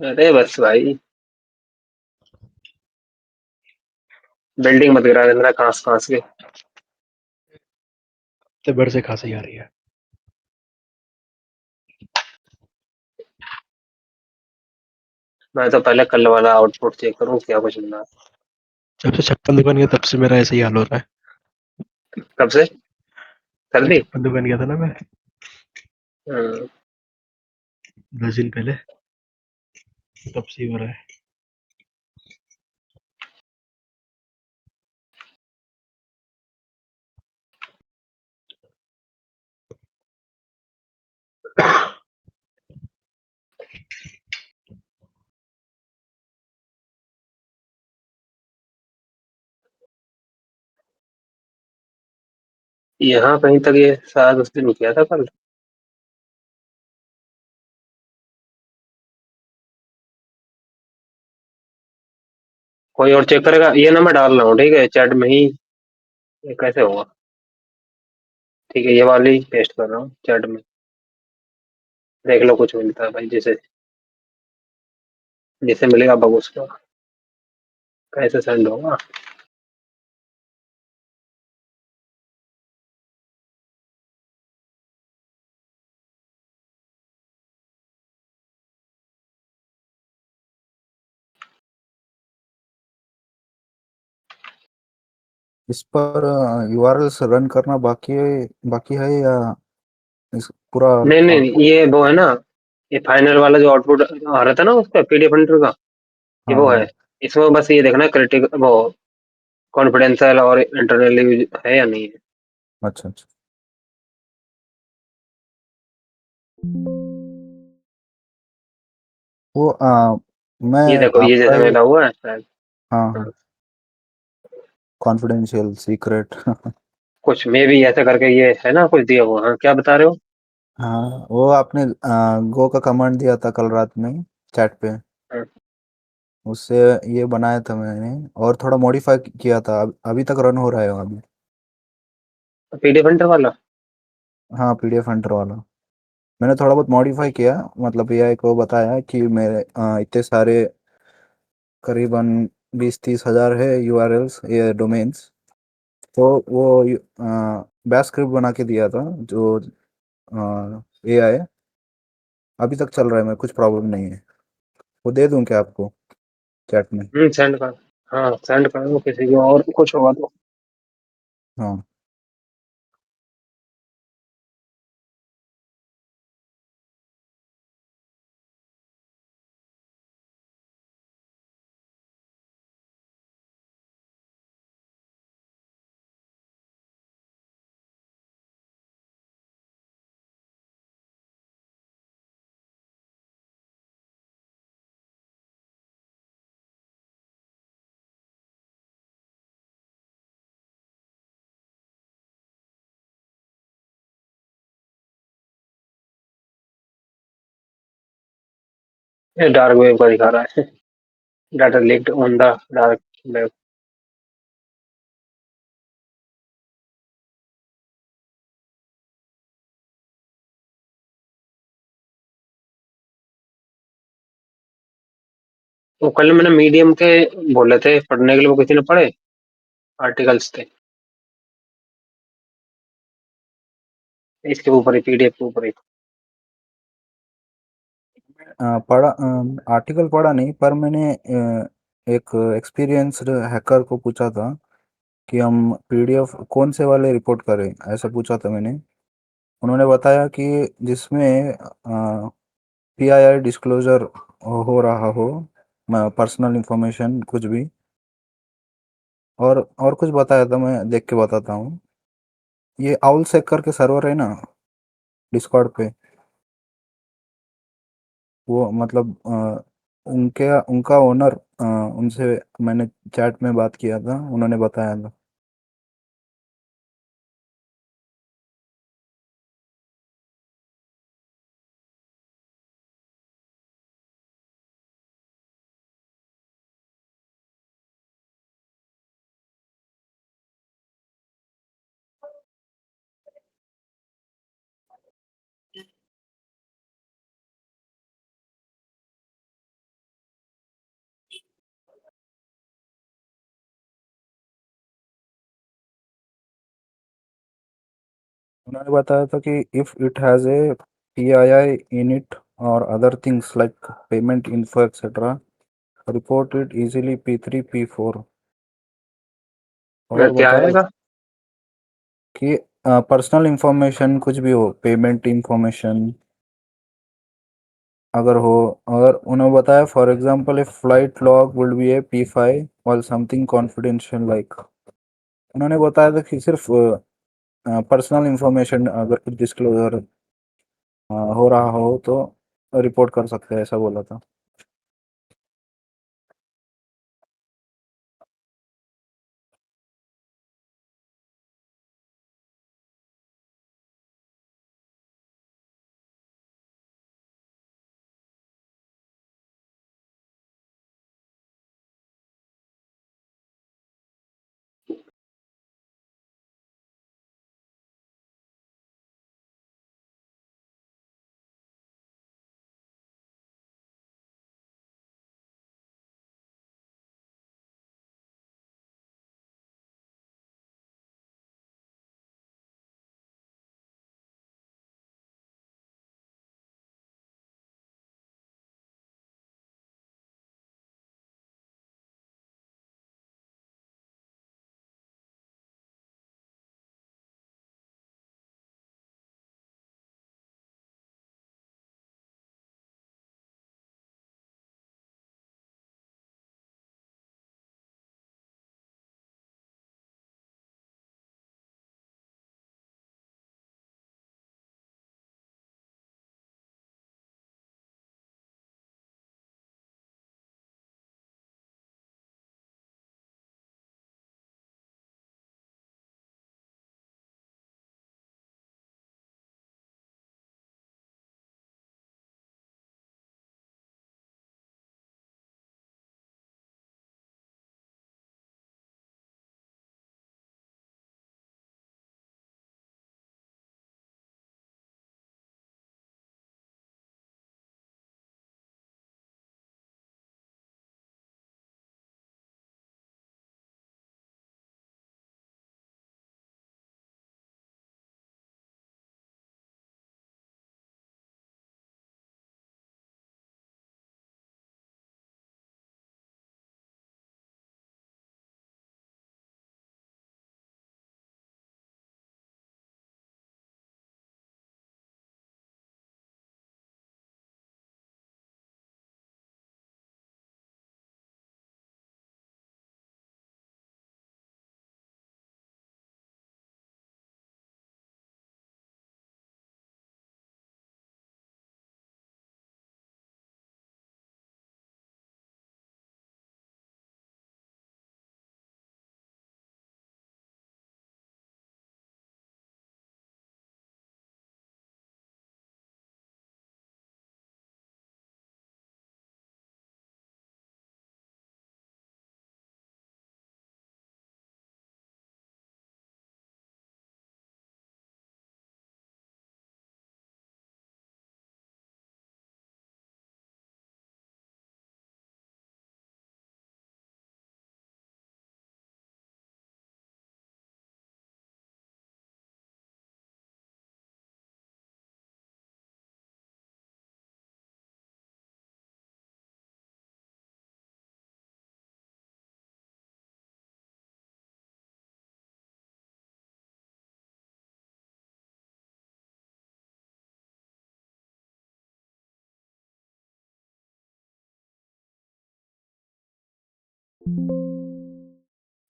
अरे बस भाई, बिल्डिंग मत गिरा देना कांस कांस के। हफ्ते भर से खांसी आ रही है। मैं तो पहले कल वाला आउटपुट चेक करूँ क्या कुछ मिला है। जब से छप्पन दुकान गया तब से मेरा ऐसे ही हाल हो रहा है। कब से? जब सर्दी? छप्पन दुकान गया था ना मैं हाँ। 10 दिन पहले, तब से ही हो रहा है। यहाँ कहीं तक ये शायद उस दिन किया था कल। कोई और चेक करेगा? ये ना मैं डाल रहा हूँ, ठीक है, चैट में ही। ये कैसे होगा? ठीक है, ये वाली पेस्ट कर रहा हूँ चैट में। देख लो कुछ मिलता है भाई, जैसे जैसे मिलेगा बग उसका। कैसे सेंड होगा? इस पर यूआरएल्स रन करना बाकी है या इस पूरा नहीं नहीं नहीं, आउटपुट? ये वो है ना। ये फाइनल वाला जो आउटपुट आ रहा था ना उसका पीडीएफ एंटर का। ये हाँ वो हाँ। है। इसमें बस ये देखना क्रिटिक वो कॉन्फिडेंशियल और इंटरनली है या नहीं है। अच्छा अच्छा। वो मैं ये देखो, ये आपका जैसे ही। मिला हुआ है शायद। हाँ हाँ, हाँ। Confidential secret. कुछ मे भी ऐसा करके ये है ना, कुछ दिया हुआ। हाँ, क्या बता रहे हो? हाँ, वो आपने गो का कमांड दिया था कल रात में चैट पे। हाँ, उससे ये बनाया था मैंने, और थोड़ा मॉडिफाई किया था। अभी तक रन हो रहा है अभी। पीडीएफ एंटर वाला। हाँ, पीडीएफ हंटर वाला मैंने थोड़ा बहुत मॉडिफाई किया। मतलब एआई को बताया कि मेरे इतने सारे करीबन 20-30 हज़ार है यूआरएल्स, ये डोमेन्स। तो वो बैश स्क्रिप्ट बना के दिया था जो एआई अभी तक चल रहा है। मैं कुछ प्रॉब्लम नहीं है। वो दे दूं क्या आपको चैट में? सेंड कर। हाँ, सेंड कर दो, किसी को और कुछ होगा तो। हाँ। ये डार्क वेब का दिखा रहा है। Data leaked on the dark web. वो कल मैंने मीडियम के बोले थे पढ़ने के लिए, वो किसी ने पढ़े? आर्टिकल्स थे इसके ऊपर ही, पीडीएफ के ऊपर ही। पढ़ा, आर्टिकल पढ़ा नहीं, पर मैंने एक एक्सपीरियंस्ड हैकर को पूछा था कि हम पीडीएफ कौन से वाले रिपोर्ट करें, ऐसा पूछा था मैंने। उन्होंने बताया कि जिसमें पीआईआई डिस्क्लोजर हो रहा हो, पर्सनल इंफॉर्मेशन कुछ भी, और कुछ बताया था, मैं देख के बताता हूँ। ये आउल सेक करके सर्वर है ना डिस्कॉर्ड पे। वो मतलब उनके उनका ओनर, उनसे मैंने चैट में बात किया था, उन्होंने बताया था। उन्होंने बताया था कि if it has a PII in it और other things like payment info etcetera, report it easily P3 P4। और क्या बताया आएगा? कि पर्सनल इंफॉर्मेशन कुछ भी हो, पेमेंट इंफॉर्मेशन अगर हो, अगर उन्होंने बताया for example if flight log would be A P5 और समथिंग कॉन्फिडेंशियल लाइक। उन्होंने बताया था कि सिर्फ पर्सनल इंफॉर्मेशन अगर कुछ डिस्क्लोजर हो रहा हो तो रिपोर्ट कर सकते हैं, ऐसा बोला था।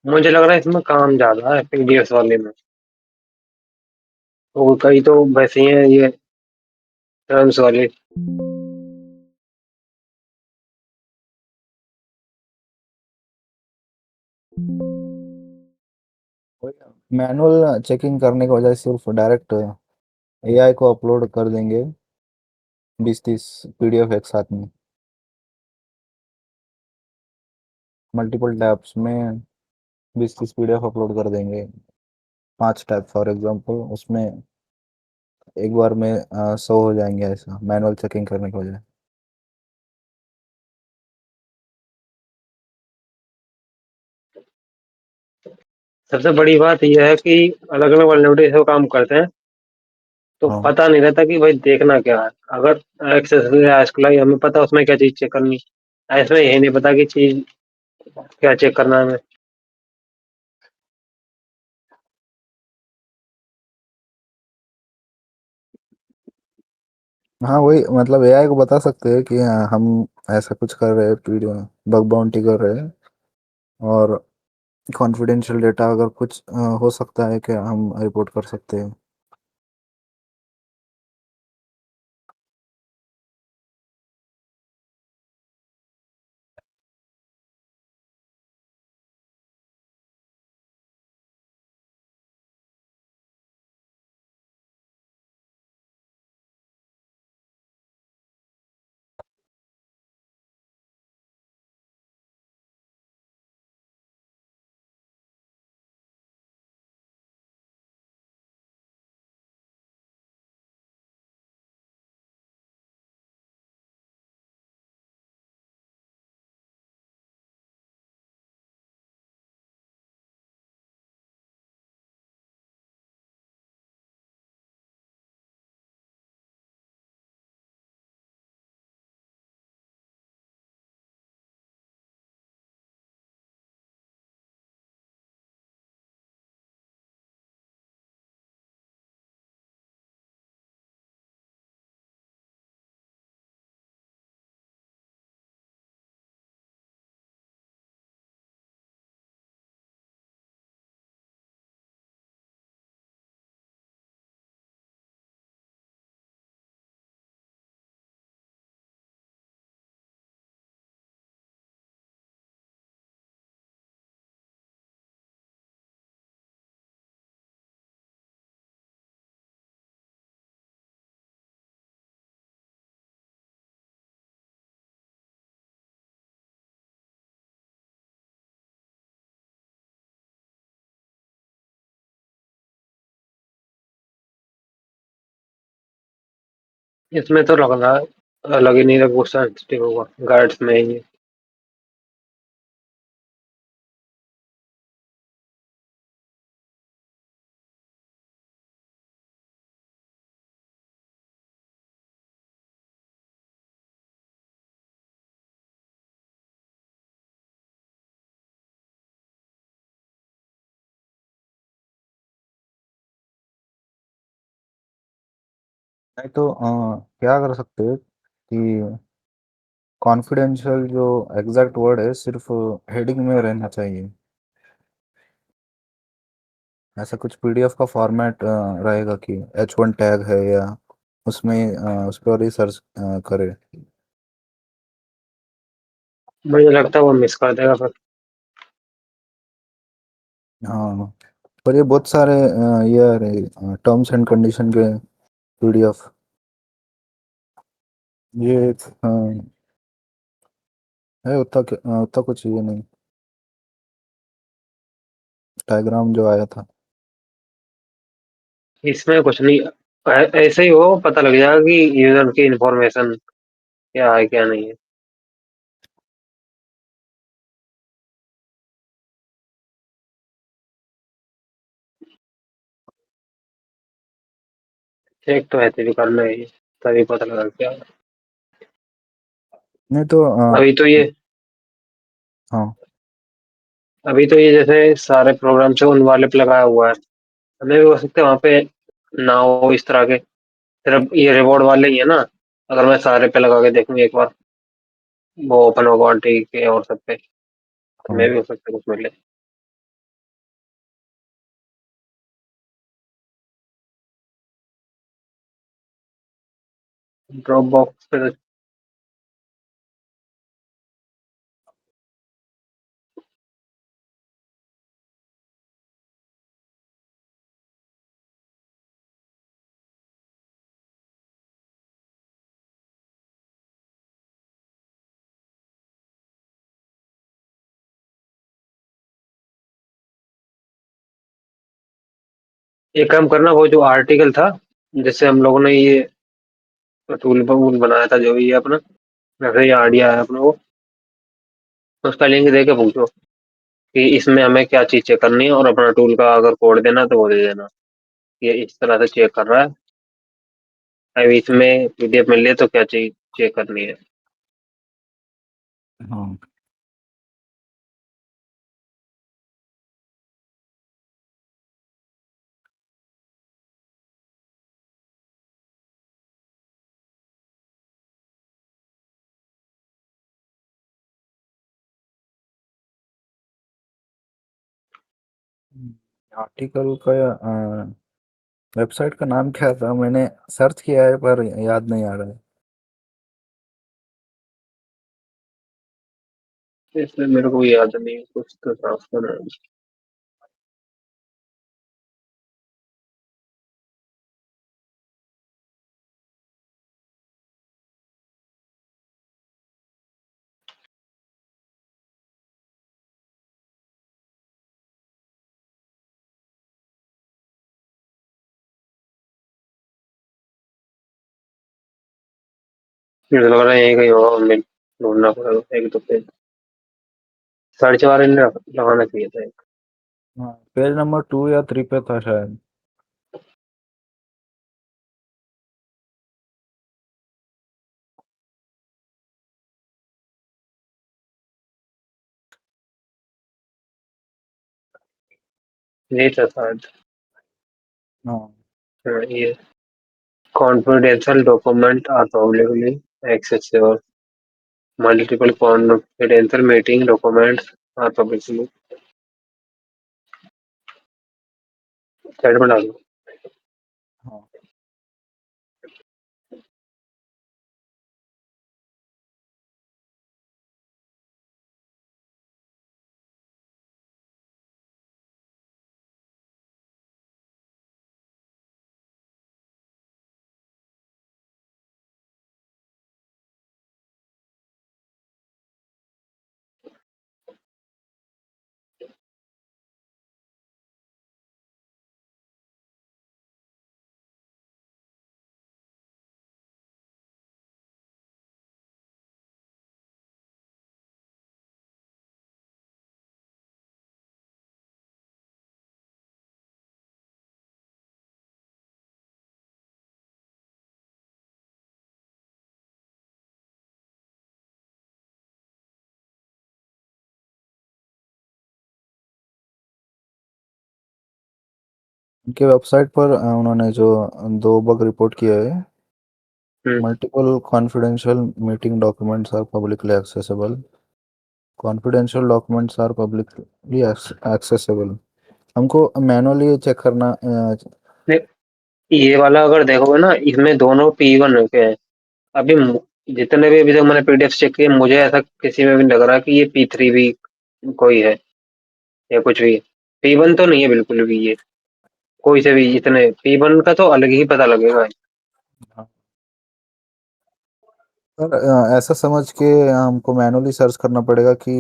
मुझे लग रहा है इसमें काम ज्यादा है पीडीएफ वाले में। वो कई तो वैसे ही हैं ये टर्म्स वाले। मैनुअल चेकिंग करने की वजह से सिर्फ डायरेक्ट AI को अपलोड कर देंगे 20-30 PDF एक साथ में, मल्टीपल टैब्स में 20-30 PDF अपलोड कर देंगे, 5 टैब फॉर एग्जांपल, उसमें एक बार में 100 हो जाएंगे, ऐसा मैनुअल चेकिंग करने की वजह। सबसे बड़ी बात यह है कि अलग अलग वल्नरेबिलिटी से वो काम करते हैं। तो हाँ पता नहीं रहता कि भाई देखना क्या है। अगर एक्सेस खुलाई हमें पता उसमें क्या चीज चेक करनी है, इसमें यही नहीं पता कि चीज क्या चेक करना है हमें। हाँ वही मतलब एआई को बता सकते हैं कि हाँ, हम ऐसा कुछ कर रहे हैं, पीडियो बग बाउंटी कर रहे हैं, और कॉन्फिडेंशियल डेटा अगर कुछ हो सकता है कि हम रिपोर्ट कर सकते हैं। इसमें तो लग रहा लग ही नहीं रहा वो सेंसिटिव होगा, गाइड्स में ही है। नहीं तो क्या कर सकते हैं कि कॉन्फिडेंशियल जो एग्जैक्ट वर्ड है सिर्फ हेडिंग में रहना चाहिए। ऐसा कुछ पीडीएफ का फॉर्मेट रहेगा कि H1 टैग है, या उसमें उस पर ही सर्च करे। मुझे लगता है वो मिस कर देगा फिर। हाँ पर ये बहुत सारे ये टर्म्स एंड कंडीशन के पीडीएफ, ये है उतना उतना कुछ ये नहीं, डायग्राम जो आया था। इसमें कुछ नहीं, ऐसे ही हो पता लग जाएगा कि यूजर की इंफॉर्मेशन क्या है क्या नहीं है। चेक तो ऐसे भी करना ही है, तभी पता लगा क्या है। नहीं तो अभी तो ये हाँ अभी तो ये जैसे सारे प्रोग्राम से उन वाले पे लगाया हुआ है, हमें भी हो सकता है वहाँ पे ना हो इस तरह के, सिर्फ ये रिवॉर्ड वाले ही है ना। अगर मैं सारे पे लगा के देखूँ एक बार, वो ओपन होगा ठीक है और सब पे, हमें हाँ भी हो सकता है कुछ मिले। ड्रॉप बॉक्स पे तो एक काम करना, वो जो आर्टिकल था जिससे हम लोगों ने ये टूल वूल बनाया था, जो भी है अपना, वैसे ये आइडिया है अपना वो, उसका लिंक दे के पूछो कि इसमें हमें क्या चीज चेक करनी है, और अपना टूल का अगर कोड देना तो वो दे देना, ये इस तरह से चेक कर रहा है, अब इसमें पीडीएफ मिल रही है तो क्या चाहिए, चेक करनी है। हाँ आर्टिकल का वेबसाइट का नाम क्या था? मैंने सर्च किया है पर याद नहीं आ रहा है। इसमें मेरे को याद नहीं है, कुछ तो साफ करना है। मुझे लग रहा है यही कहीं होगा, हमें ढूंढना पड़ेगा एक तो पेज, सर्च बार इन्हें लगाना चाहिए था एक। हाँ पेज नंबर 2 या 3 पे था शायद। यही था शायद। हाँ हाँ, ये confidential document are publicly accessible. Multiple confidential meeting documents are publicly side में डालो। हाँ उनके वेबसाइट पर उन्होंने जो 2 बग रिपोर्ट किया है। Hmm, multiple confidential meeting documents are publicly accessible. Confidential documents are publicly accessible. हमको मैनुअली चेक करना नहीं, ये वाला अगर देखोगे ना, इसमें दोनों P1 के हैं। अभी जितने भी अभी तक मैंने पीडीएफ चेक किए, मुझे ऐसा किसी में भी नहीं लग रहा कि ये P3 भी कोई है या कुछ भी। P1 तो नहीं है बिल्कुल भी ये, कोई से भी। इतने P1 का तो अलग ही पता लगेगा। पर ऐसा समझ के हमको मैनुअली सर्च करना पड़ेगा कि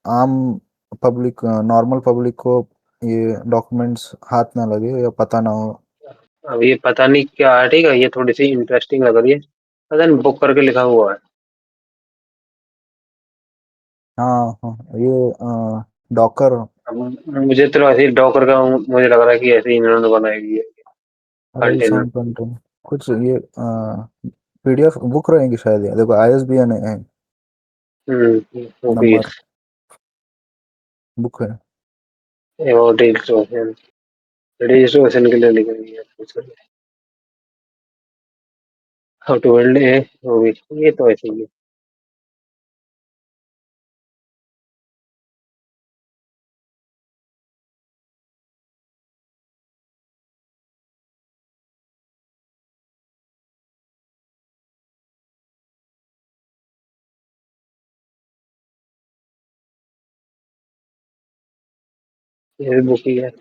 आम पब्लिक, नॉर्मल पब्लिक को ये डॉक्यूमेंट्स हाथ ना लगे या पता ना हो। अब ये पता नहीं क्या है, ठीक है, ये थोड़ी सी इंटरेस्टिंग लग रही है। पता नहीं बुक करके लिखा हुआ है। हाँ हाँ डॉकर। अब मुझे तो ऐसे ही डॉकर का मुझे लग रहा है कि ऐसे ही इन्होंने बनाई है रेल्स कंटेनर। ऑन कंटेंट कुछ ये पीडीएफ बुक रहेंगी शायद। ये देखो आईएसबीएन है, वो भी नंबर बुक है। है, और रजिस्ट्रेशन के लिए लिखी हुई है। हाउ टू बिल्ड है, वो भी, ये तो ऐसे ही है। ये भी बुक ही है।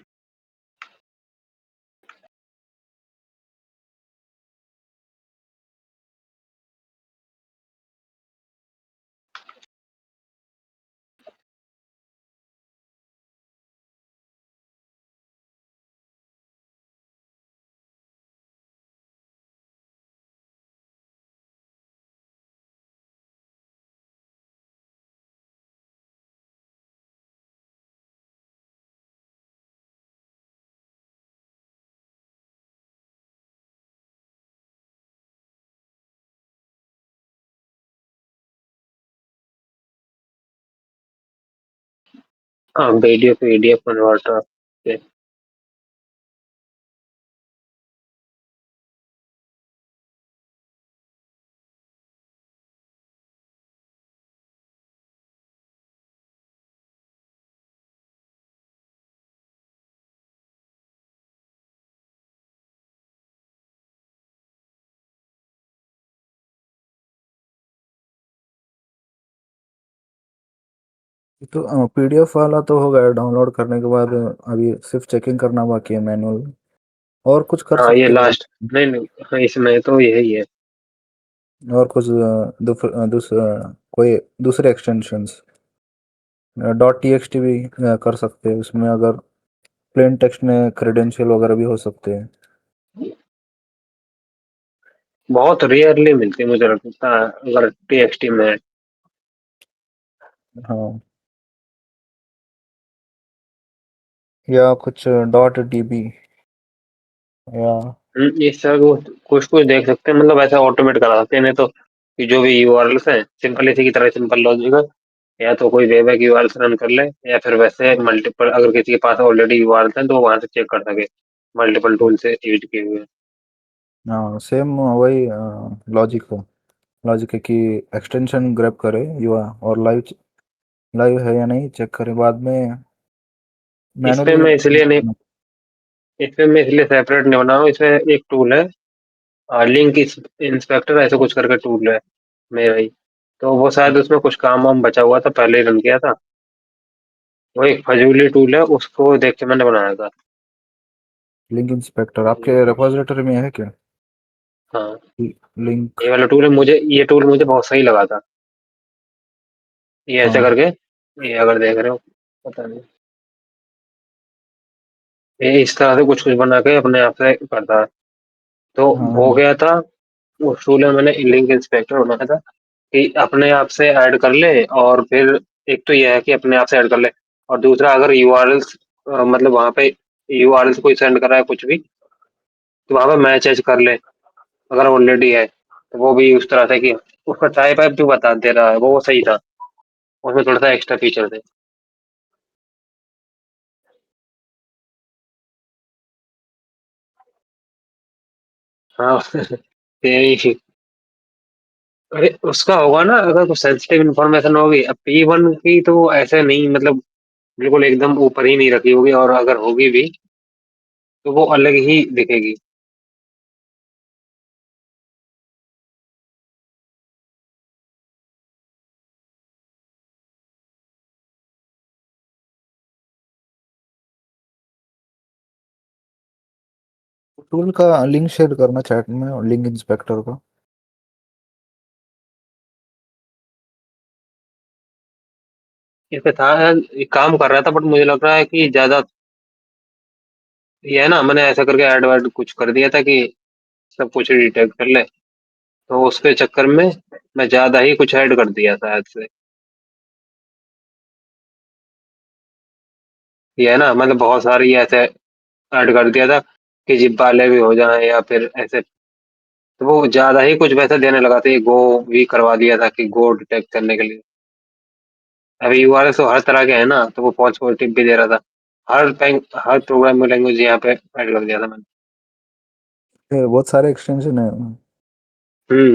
हाँ, वीडियो पीडीएफ कन्वर्टर। तो पीडीएफ वाला तो हो गया डाउनलोड करने के बाद। अभी सिर्फ चेकिंग करना बाकी है मैनुअल। और कुछ कर हाँ, ये सकते लास्ट। हैं? नहीं नहीं, हाँ, इसमें तो यही है। और कुछ कोई दूसरे extensions dot T x T भी कर सकते हैं उसमें, अगर प्लेन टेक्स्ट में क्रेडेंशियल वगैरह भी हो सकते हैं। बहुत रेयरली मिलती है मुझे लगता है, अगर टीएक्सटी में है। हाँ, या कुछ डॉट डीबी या इस तरह को कुछ कुछ देख सकते हैं, मतलब ऐसा ऑटोमेट करा सकते हैं, नहीं तो कि जो भी यूआरएल्स हैं सिंपल इसी की तरह सिंपल लॉजिक है। या तो कोई वेब यूआरएल्स रन कर ले, या फिर वैसे मल्टीपल, अगर किसी के पास ऑलरेडी यूआरएल्स हैं तो वहां से चेक कर सके मल्टीपल टूल से यूज किए हुए। हाँ, सेम वही लॉजिक है। लॉजिक है कि एक्सटेंशन ग्रैब करे युवा और लाइव लाइव है या नहीं चेक करे बाद में इस पे मैनुअली। मैं इसलिए नहीं इस पे मैं इसलिए सेपरेट नहीं बना रहा हूँ। इसमें एक टूल है, लिंक इंस्पेक्टर ऐसे कुछ करके टूल है मेरा ही। तो वो शायद उसमें कुछ काम वाम बचा हुआ था, पहले ही रन किया था। वो एक फजूली टूल है, उसको देख के मैंने बनाया था। लिंक इंस्पेक्टर आपके रिपोजिटरी में है क्या? हाँ, लिंक। ये वाला टूल है, मुझे ये टूल मुझे बहुत सही लगा था। ये ऐसे हाँ करके, ये अगर देख रहे हो, पता नहीं, ये इस तरह से कुछ कुछ बना के अपने आप से करता है। तो हो हाँ, गया था। उस टूल में मैंने लिंक इंस्पेक्टर बनाया था कि अपने आप से ऐड कर ले, और फिर एक तो यह है कि अपने आप से ऐड कर ले, और दूसरा अगर यूआरएल्स, मतलब वहां पे यूआरएल्स कोई सेंड करा है कुछ भी, तो वहां पे मैच एच कर ले अगर ऑलरेडी है। तो वो भी उस तरह से कि उसका टाइप वाइप जो बता दे रहा है वो सही था। उसमें थोड़ा सा एक्स्ट्रा फीचर थे। हाँ तेरी, अरे उसका होगा ना, अगर कुछ सेंसिटिव इन्फॉर्मेशन होगी। अब P1 की तो ऐसे नहीं, मतलब बिल्कुल एकदम ऊपर ही नहीं रखी होगी, और अगर होगी भी तो वो अलग ही दिखेगी। टूल का लिंक शेयर करना चैट में और लिंक इंस्पेक्टर का। इस पे था, ये काम कर रहा था, बट मुझे लग रहा है कि ज्यादा, ये है ना, मैंने ऐसा करके ऐड वैड कुछ कर दिया था कि सब कुछ डिटेक्ट कर ले। तो उसके चक्कर में मैं ज्यादा ही कुछ ऐड कर दिया था शायद से। ये है ना, मतलब बहुत सारी ऐसे ऐड कर दिया था कि जिप वाले भी हो जाए या फिर ऐसे। तो वो ज्यादा ही कुछ वैसे देने लगा था। ये गो भी करवा दिया था कि गो डिटेक्ट करने के लिए। अभी यूआरएल तो हर तरह के है ना, तो वो पॉज पॉजिटिव भी दे रहा था। हर प्रोग्रामिंग लैंग्वेज यहाँ पे ऐड कर दिया था मैंने। बहुत सारे एक्सटेंशन है।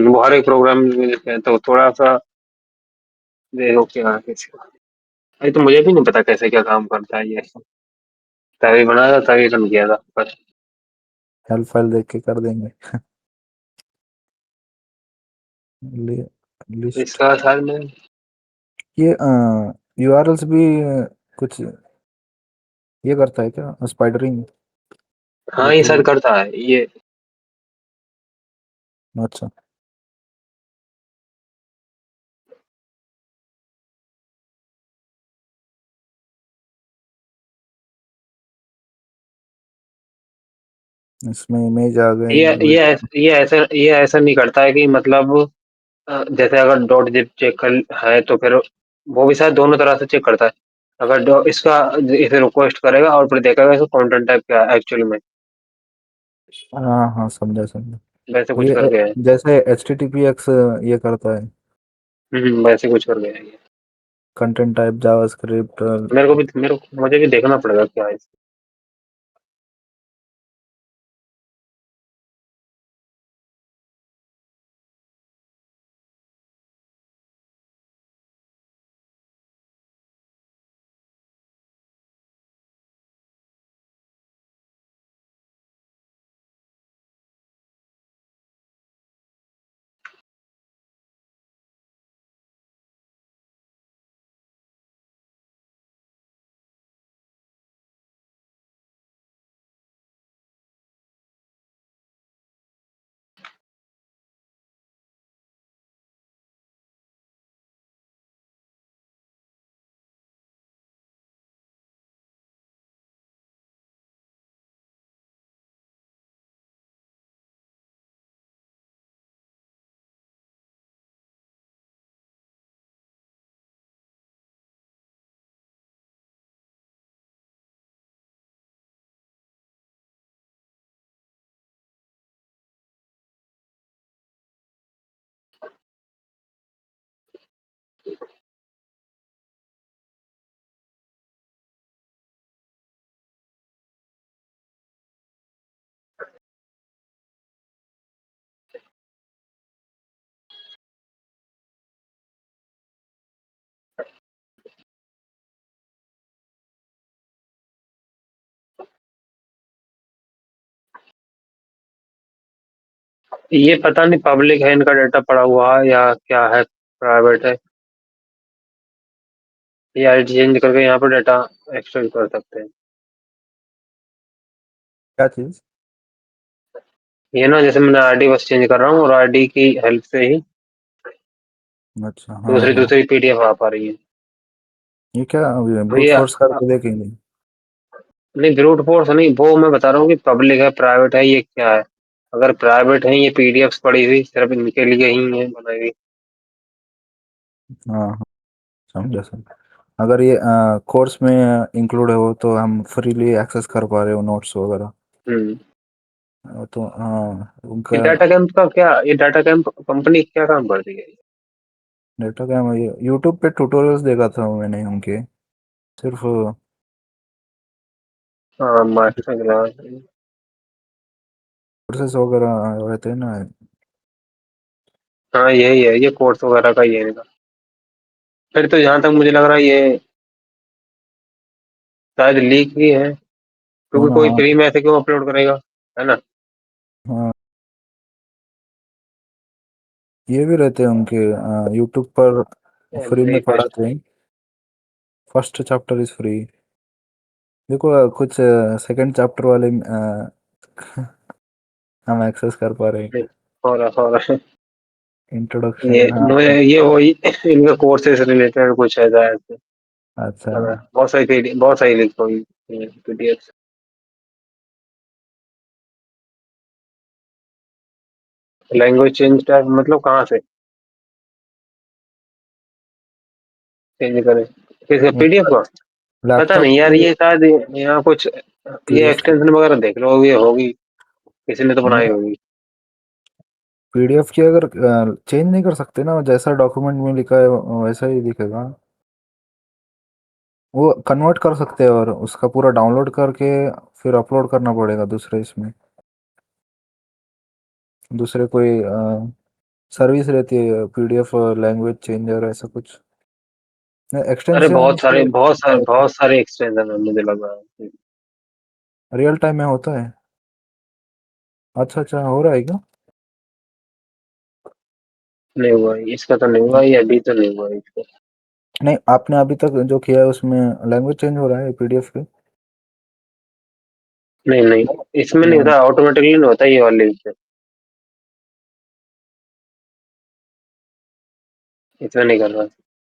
वो हर एक प्रोग्रामिंग लैंग्वेज है, तो थोड़ा सा देखो क्या है कैसे। अरे तो मुझे भी नहीं पता कैसे क्या काम करता है ये। तभी बनाया था, तभी रन किया था बस। हेल्प फाइल देख के कर देंगे। लिस्ट। इसका साथ में, ये यूआरएल्स भी कुछ ये करता है क्या स्पाइडरिंग? हाँ, ये देखिए। शायद करता है ये। अच्छा, इसमें इमेज आ गई ये ये वीडियो। ये ऐसा नहीं करता है कि मतलब, जैसे अगर डॉट जिप चेक कर है तो फिर वो भी शायद दोनों तरह से चेक करता है। अगर इसका इसे रिक्वेस्ट करेगा और फिर देखेगा इसका कंटेंट टाइप क्या है एक्चुअली में। हाँ हाँ, समझा समझा। वैसे कुछ ये करके है। जैसे H T T P x ये करता है। वैसे कुछ करके है ये। Content type JavaScript. मुझे भी देखना पड़ेगा क्या है। ये पता नहीं पब्लिक है इनका डाटा पड़ा हुआ है या क्या है, प्राइवेट है। ये आईडी चेंज करके यहाँ पर डाटा एक्सचेंज कर सकते हैं। क्या चीज? ये ना जैसे मैंने आईडी बस चेंज कर रहा हूँ और आईडी की हेल्प से ही अच्छा, हाँ दूसरी हाँ। दूसरी पीडीएफ आ पा रही है। ये क्या तो ब्रूट ये फोर्स करके देखेंगे? नहीं, ब्रूट फोर्स नहीं, वो मैं बता रहा हूँ कि पब्लिक है प्राइवेट है ये क्या है। अगर प्राइवेट है ये पीडीएफ पड़ी हुई सिर्फ इनके लिए ही है बनाई हुई। हाँ हाँ, समझा समझा। अगर ये कोर्स में इंक्लूड है वो तो हम फ्रीली एक्सेस कर पा रहे हो नोट्स वगैरह। हम्म। तो हाँ, ये उनका डाटा कैंप का क्या, ये डाटा कैंप कंपनी क्या काम करती है? डेटा क्या, मैं यूट्यूब पे ट्यूटोरियल्स देखा था मैंने उनके। सिर्फ हाँ, मास्टर क्लास। कोर्सेस वगैरह रहते हैं ना। हाँ यही है, ये कोर्स वगैरह का ही है इनका। फिर तो जहाँ तक मुझे लग रहा है ये शायद लीक ही है, क्योंकि होना, कोई हाँ फ्री में ऐसे क्यों अपलोड करेगा, है ना। हाँ। ये भी रहते हैं उनके यूट्यूब पर, फ्री में एग्री पेस्ट। पढ़ाते हैं। First chapter is free. देखो कुछ सेकंड चैप्टर वाले हम एक्सेस कर पा रहे हैं। और इंट्रोडक्शन, हाँ। ये वही इनका कोर्सेज रिलेटेड कुछ है शायद से, अच्छा। है ना? बहुत सही लिख हुई पीडीएफ। लैंग्वेज चेंज टाइप मतलब कहाँ से चेंज करें, किसका, पीडीएफ का? पता लैपटॉप नहीं यार, पे ये शायद यहाँ कुछ ये पीडीएफ, एक्सटेंशन वगैरह देख लो, ये होगी, किसी ने तो बनाई होगी। पीडीएफ की अगर चेंज नहीं कर सकते ना, जैसा डॉक्यूमेंट में लिखा है वैसा ही दिखेगा। वो कन्वर्ट कर सकते हैं और उसका पूरा डाउनलोड करके फिर अपलोड करना पड़ेगा दूसरे इसमें। दूसरे कोई सर्विस रहती है पीडीएफ लैंग्वेज चेंजर ऐसा कुछ, अरे एक्सटेंशन से। बहुत सारे एक्सटेंशन है मुझे लग रहा है। रियल टाइम में होता है? अच्छा अच्छा, हो रहा है क्या? नहीं हुआ है, इसका तो नहीं हुआ, ये अभी तो नहीं हुआ है इसका। नहीं, आपने अभी तक जो किया है उसमें लैंग्वेज चेंज हो रहा है पीडीएफ के? नहीं नहीं, इसमें नहीं नहीं। होता, ऑटोमेटिकली नहीं होता ये वाले इसमें। इसमें नहीं कर रहा,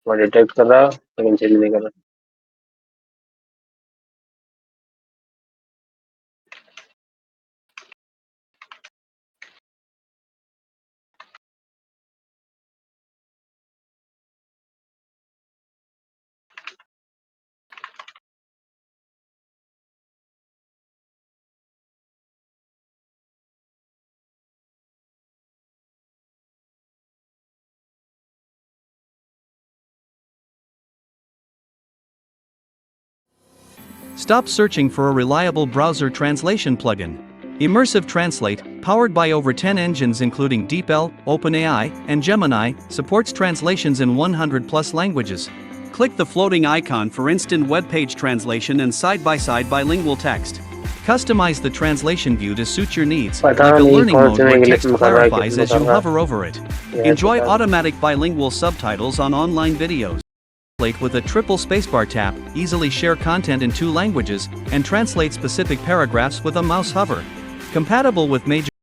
वो डिटेक्ट कर रहा लेकिन चेंज नहीं कर रहा। Stop searching for a reliable browser translation plugin. Immersive Translate, powered by over 10 engines including DeepL, OpenAI, and Gemini, supports translations in 100 plus languages. Click the floating icon for instant web page translation and side-by-side bilingual text. Customize the translation view to suit your needs, पता like a नहीं learning कौन mode से where English text में कर रहा है, किस clarifies में as कर you रहा है। hover over it. यह Enjoy पता नहीं। automatic bilingual subtitles on online videos. Translate with a triple spacebar tap, easily share content in 2 languages, and translate specific paragraphs with a mouse hover. Compatible with major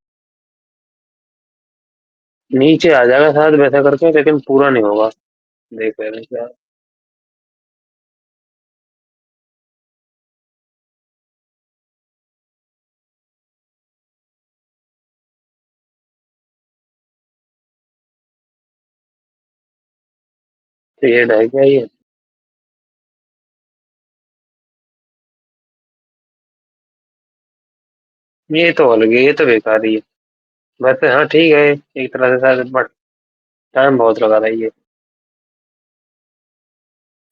नीचे आ जाएगा शायद वैसा करके, लेकिन पूरा नहीं होगा। देख रहे हैं क्या। तो ये है क्या ये तो अलग है, ये तो बेकार ही है। वैसे हाँ ठीक है, एक तरह से शायद, बट टाइम बहुत लगा रहा है ये।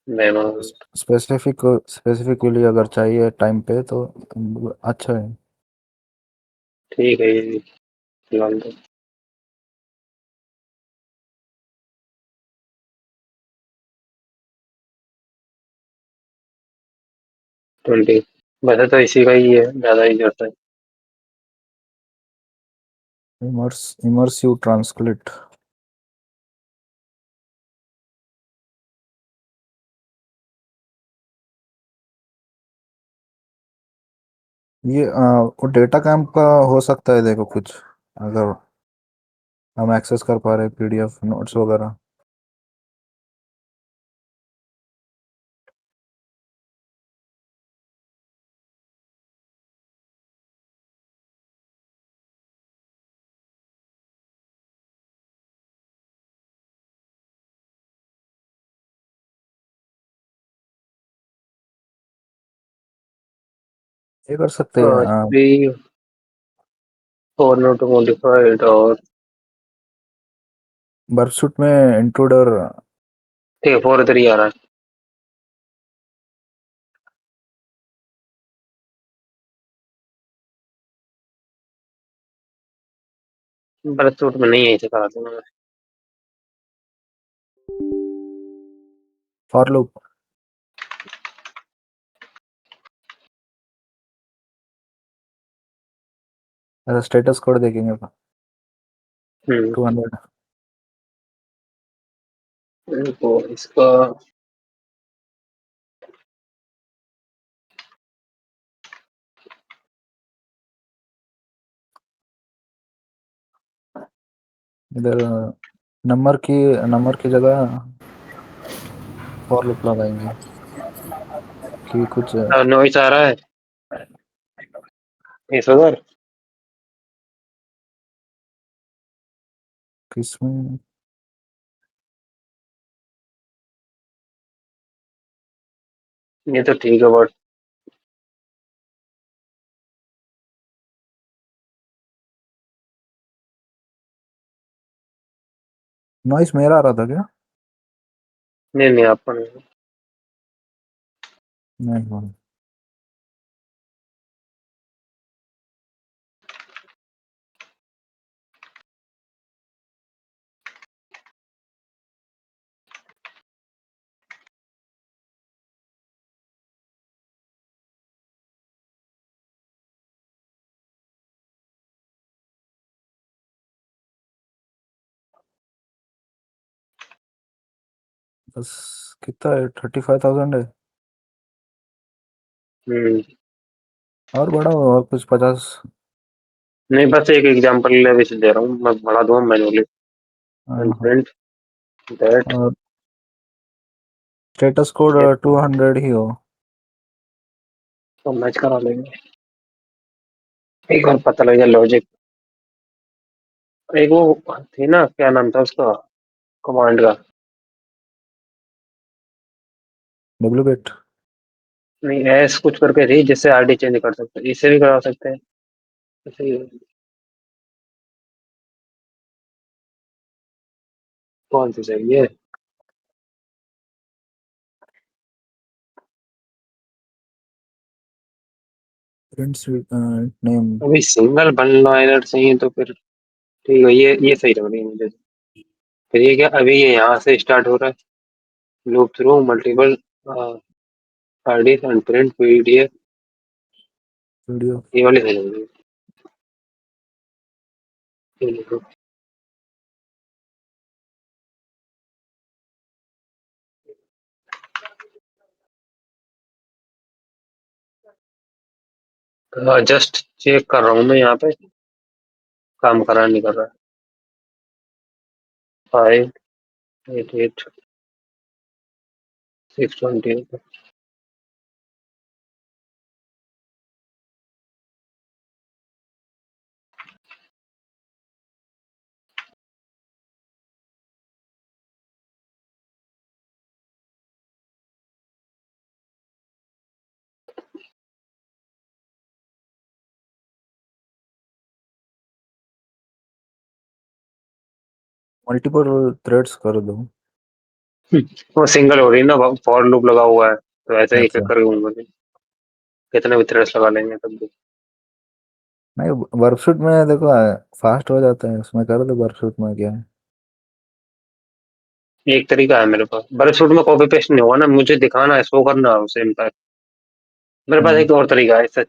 नहीं स्पेसिफिकली अगर चाहिए टाइम पे तो अच्छा है। ठीक है ये फिलहाल तो। 20। वैसे तो इसी का ही है, ज्यादा ही जरूरत है। Immersive translate. ये वो डेटा कैंप का हो सकता है, देखो कुछ अगर हम एक्सेस कर पा रहे हैं पीडीएफ नोट्स वगैरह। ये कर सकते हैं 3 4 नोट मॉडिफाइड और बर्फसूट में इंट्रूडर। ठीक है 4 3 आ रहा है। ब्रेथ सूट में नहीं है इसे करा दूंगा। For loop. ऐसा स्टेटस कोड देखेंगे 200। तो इसका इधर नंबर की जगह फॉर लूप लगाएंगे कि कुछ नॉइस आ रहा है इस उधर। किसमें। ये तो ठीक है बट नॉइस मेरा आ रहा था क्या? नहीं नहीं आपको नहीं। नहीं हाँ। बस कितना है? 35,000 है। हम्म। और बड़ा हो और कुछ 50। नहीं बस एक एग्जांपल ले वैसे दे रहा हूँ, मैं बढ़ा दूंगा मैनुअली। एंड हाँ, प्रिंट दैट। और स्टेटस कोड 200 ही हो। तो मैच करा लेंगे। एक और पता लग जाए लॉजिक। एक वो थी ना, क्या नाम था उसका, कमांड का। डब्ल्यूगेट। नहीं एस कुछ करके थी, जिससे आईडी चेंज कर सकते हैं, इसे भी करा सकते हैं। ऐसे ही। कौन सी सही है? प्रिंट नेम अभी सिंगल वन लाइनर चाहिए तो फिर ठीक है, ये सही लग रही है मुझे। फिर ये क्या, अभी ये यहाँ से स्टार्ट हो रहा है, loop through multiple IDs and print PDF, video ये वाली सही लग रही है। ये देखो, जस्ट चेक कर रहा हूँ मैं यहाँ पे, काम कर रहा है, नहीं कर रहा है। 588 620। मल्टीपल थ्रेड्स कर दो। वो सिंगल हो रही है ना, फॉर लूप लगा हुआ है, तो ऐसे ही एक अच्छा एक करके घूमेंगे, कितने भी थ्रेड्स लगा लेंगे तब भी। नहीं, वर्कशूट में देखो फास्ट हो जाता है, उसमें कर दो वर्कशूट में क्या है। एक तरीका है मेरे पास, बड़े सूट में कॉपी पेस्ट नहीं होगा ना, मुझे दिखाना है, शो करना है उसे इम्पैक्ट। मेरे पास हाँ एक और तरीका है, इससे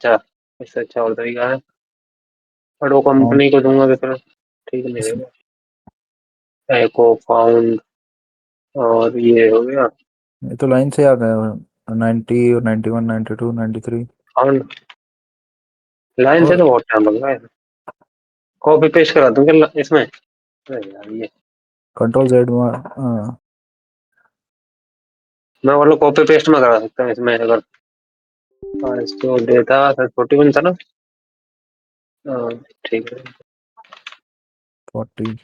अच्छा और तरीका है, बट वो हाँ, कंपनी को दूंगा तो फिर ठीक नहीं इस- रहेगा। एको फाउंड, और ये हो गया ये तो लाइन से आ गया 90 और 91 92 93। फाउंड। लाइन से और तो बहुत टाइम लग रहा है, कॉपी पेस्ट करा दूंगा इसमें। अरे यार ये, कंट्रोल जेड में हाँ। मैं मतलब कॉपी पेस्ट में करा सकता हूँ इसमें अगर। इसको डेटा 41 था ना। हाँ, ठीक है। 40।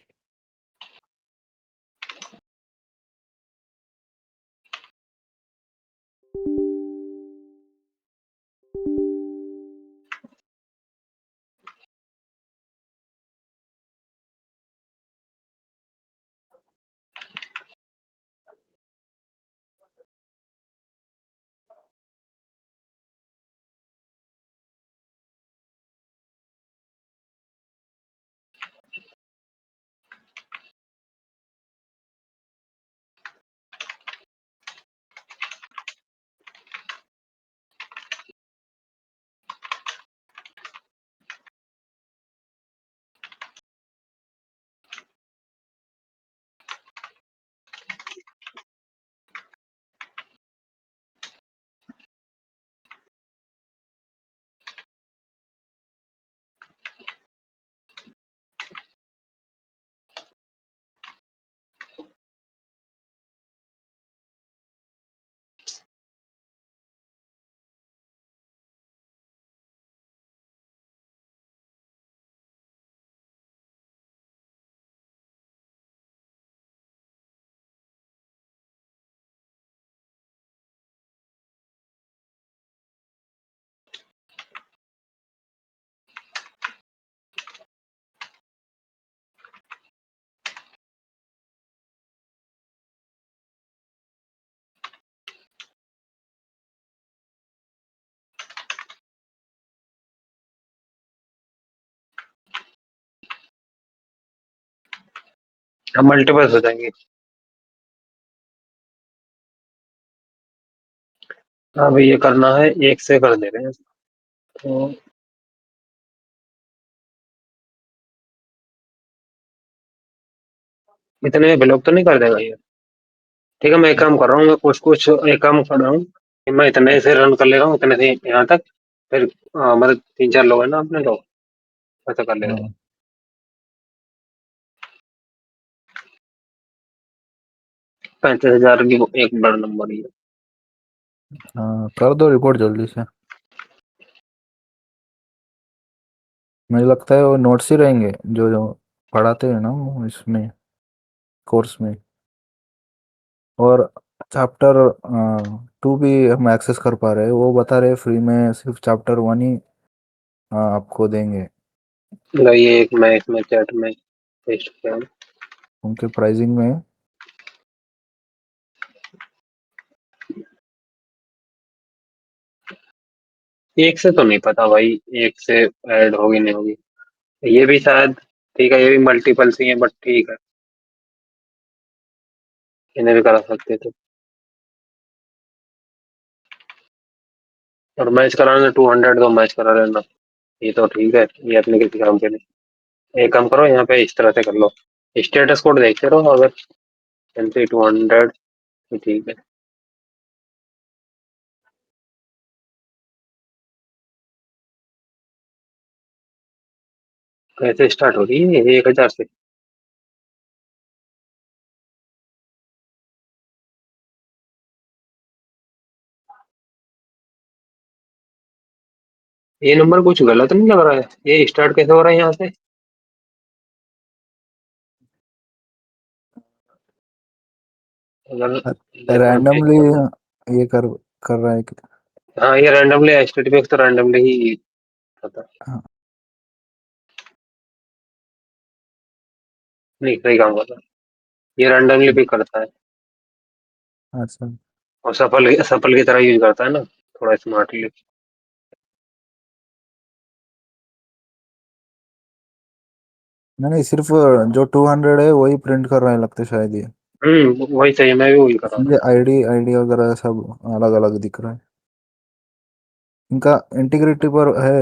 हम मल्टीपल्स हो जाएंगे। अब ये करना है, एक से कर दे रहे हैं तो इतने में ब्लॉक तो नहीं कर देगा ये। ठीक है, मैं एक काम कर रहा हूँ, मैं कुछ कुछ एक काम कर रहा हूँ कि मैं इतने से रन कर ले रहा हूँ, इतने से यहाँ तक, फिर मतलब 3 4 लोग हैं ना अपने लोग, ऐसा कर ले रहे हैं। हाँ 35,000 की एक बड़ा नंबर ही है। हाँ, कर दो रिपोर्ट जल्दी से। मुझे लगता है वो नोट्स ही रहेंगे जो जो पढ़ाते हैं ना वो इसमें कोर्स में। और चैप्टर 2 भी हम एक्सेस कर पा रहे हैं, वो बता रहे फ्री में सिर्फ चैप्टर 1 ही आपको देंगे। मतलब ये एक मैं इसमें चैट में पेस्ट किया हूँ। उनके प्राइसिंग में। एक से तो नहीं पता भाई, एक से ऐड होगी नहीं होगी। ये भी शायद, ठीक है, ये भी मल्टीपल सी है, बट ठीक है, इन्हें भी करा सकते थे। और मैच कराना 200 तो मैच करा लेना, ये तो ठीक है, ये अपने किसी काम के नहीं। एक काम करो, यहाँ पे इस तरह से कर लो, स्टेटस कोड देखते रहो, अगर एंट्री 200 तो ठीक है। कैसे स्टार्ट हो रही है ये 1000 से? ये नंबर कुछ गलत नहीं लग रहा है, ये स्टार्ट कैसे हो रहा है यहाँ से? अगर ये अपना ठीक रैंडमली कर, ये कर रहा है कि हाँ ये रैंडमली एचटीटीपी तो रैंडमली ही होता है। हाँ, नहीं, सही काम कर रहा है, ये रैंडमली भी करता है, अच्छा। और सफल सफल की तरह यूज करता है ना, थोड़ा स्मार्टली। नहीं नहीं, सिर्फ जो 200 है वही प्रिंट कर रहा है लगता है शायद ये। वही चाहिए, मैं भी वही कर रहा इसलिए आईडी आईडी वगैरह सब अलग अलग दिख रहा है। इनका इंटीग्रिटी पर है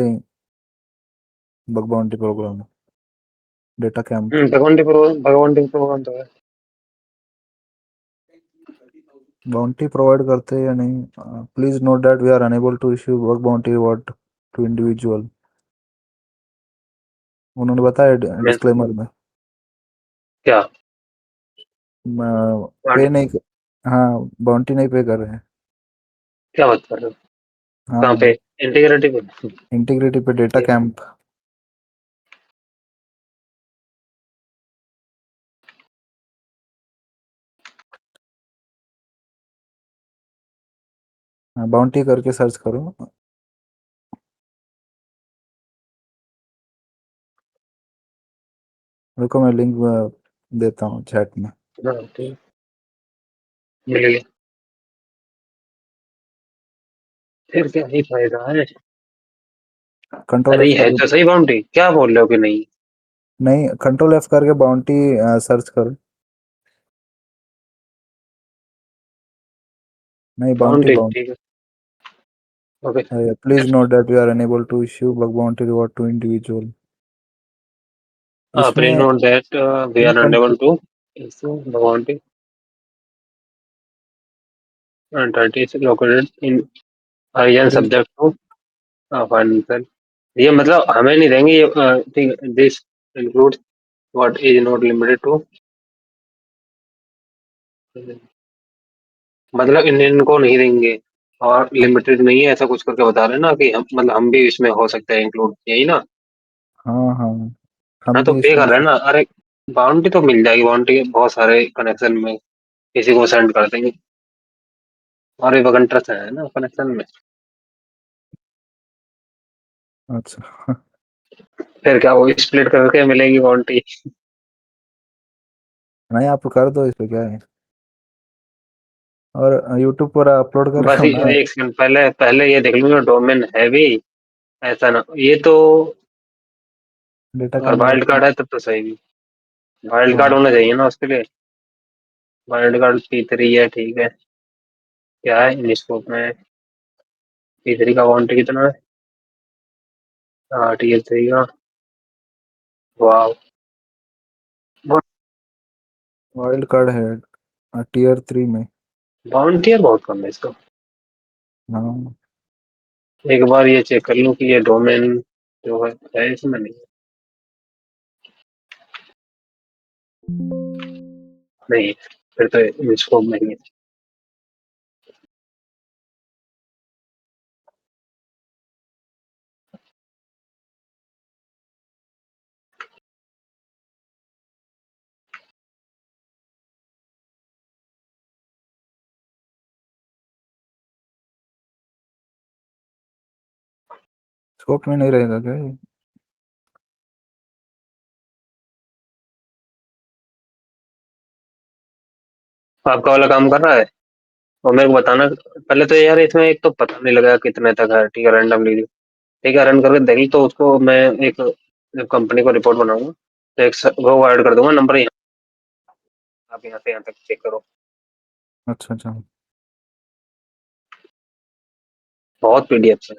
bug bounty program, data camp. हूँ। भगवान प्रोग्राम तो है। बाउंटी प्रोवाइड करते हैं या नहीं? Please note that we are unable to issue bug bounty reward to individual. उन्होंने बताया मैं डिस्क्लेमर में। क्या पे नहीं, हाँ बाउंटी नहीं पे कर रहे हैं। क्या बात कर रहे हो? कहाँ पे? हाँ, इंटीग्रिटी पे? इंटीग्रिटी पे डेटा ये कैंप। हाँ, बाउंटी करके सर्च करो। रुको मैं लिंक देता हूँ चैट में। हाँ, ठीक, मिल गया। फिर क्या ही फायदा है? कंट्रोल अरे एफ ये है तो करके, सही बाउंड्री, क्या बोल रहे हो कि नहीं? नहीं कंट्रोल एफ करके बाउंटी सर्च करो। नहीं बाउंटी बाउंड्री बाउंटी। ठीक है, okay. Please note that we are unable to issue bug bounty reward to individual. Please इसमें note that we in are unable to issue boundary entity is located in हरिजन country. Subject to financial. ये मतलब हमें नहीं देंगे ये, ठीक है, this include what is not limited to, मतलब इनको नहीं देंगे, और लिमिटेड नहीं है, ऐसा कुछ करके बता रहे हैं ना, कि हम मतलब हम भी इसमें हो सकते हैं इंक्लूड, यही ना? हाँ हाँ, हाँ हम तो भी पे इसमें। कर रहे हैं ना, अरे बाउंड्री तो मिल जाएगी, बाउंड्री बहुत सारे कनेक्शन में किसी को सेंड कर देंगे, और ये बगन ट्रस्ट है ना कनेक्शन में। अच्छा। फिर क्या, वो स्प्लिट करके मिलेगी बाउंड्री? नहीं आप कर दो, इस पे क्या है। और यूट्यूब पर अपलोड कर रहे बस हो ना? एक सेकंड, पहले पहले ये देख लूंगा डोमेन है भी, ऐसा ना ये तो, डेटा अगर camp dot wild com. Card है तब तो सही भी, वाइल्ड कार्ड हाँ होना चाहिए ना उसके लिए। वाइल्ड कार्ड P3 है, ठीक है। क्या है इन स्कोप में? P3 का बाउंड्री कितना है? T3 का, वाह, वाइल्ड कार्ड है टीयर 3 में। बाउंड्री बहुत कम है इसका। हाँ एक बार ये चेक कर लूं कि ये डोमेन जो है इसमें नहीं है। नहीं, फिर तो इन स्कोप में नहीं है। स्कोप में नहीं रहेगा क्या ये? आपका वाला काम कर रहा है? और मेरे को बताना पहले तो यार, इसमें एक तो पता नहीं लगा कितने तक है, ठीक है, रैंडमली ठीक है, रन करके देख ली तो उसको मैं एक कंपनी को रिपोर्ट बनाऊंगा, तो एक वो ऐड कर दूंगा नंबर, यहाँ आप यहाँ से यहाँ तक चेक करो। अच्छा अच्छा। बहुत पीडीएफ है।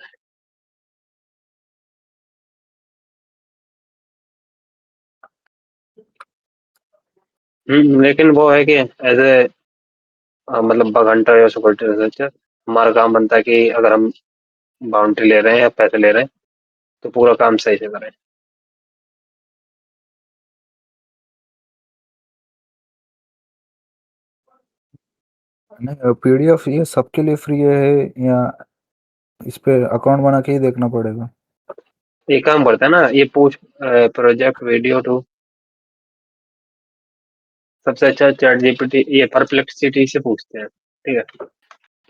लेकिन वो है कि एज ए मतलब बग हंटर या सिक्योरिटी रिसर्चर, हमारा काम बनता है कि अगर हम बाउंड्री ले रहे हैं या पैसे ले रहे हैं तो पूरा काम सही से करें। नहीं, पीडीएफ ये सबके लिए फ्री है या इस पे अकाउंट बना के ही देखना पड़ेगा? ये काम पड़ता है ना, ये पूछ प्रोजेक्ट वीडियो टू सबसे अच्छा चैट जीपीटी, ये परप्लेक्सिटी से पूछते हैं, ठीक है,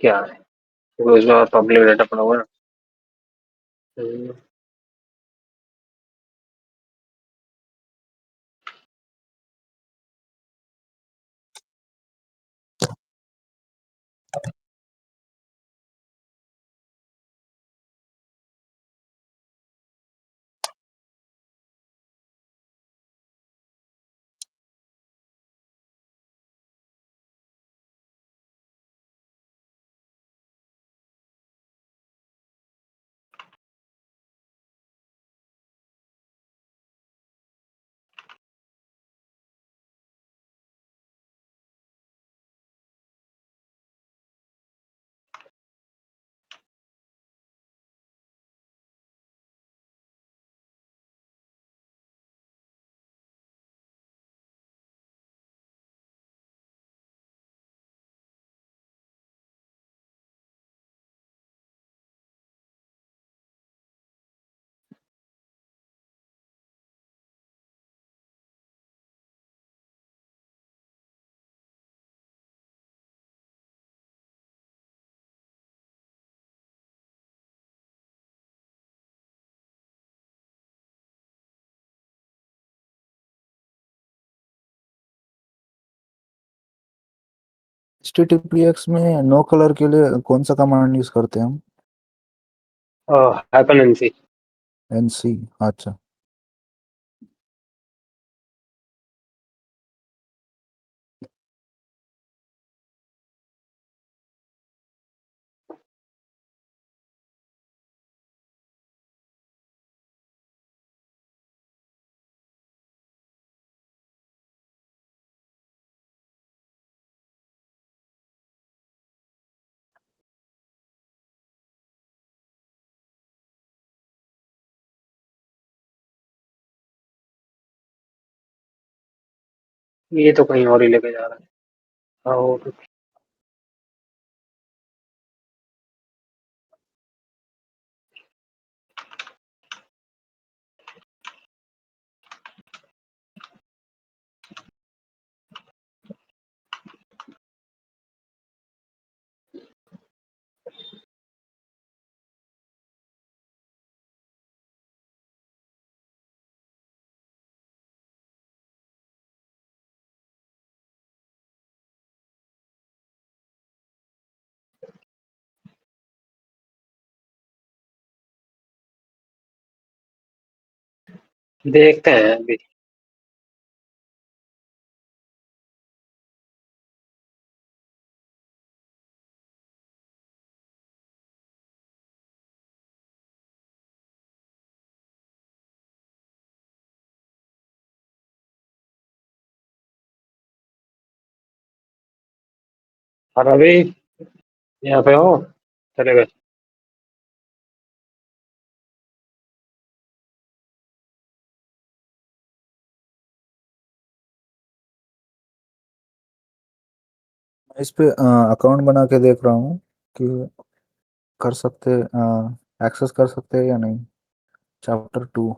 क्या है, तो उसमें पब्लिक डाटा पड़ा हुआ है ना। हम्म, HTTPS में नो कलर के लिए कौन सा कमांड यूज करते हैं हम? Hyphen NC. NC। अच्छा। ये तो कहीं और ही लेके जा रहा है। हाँ, देखते हैं अभी। और अभी यहाँ पे हो, चले गए। इस पे अकाउंट बना के देख रहा हूँ कि कर सकते, एक्सेस कर सकते हैं या नहीं। चैप्टर 2।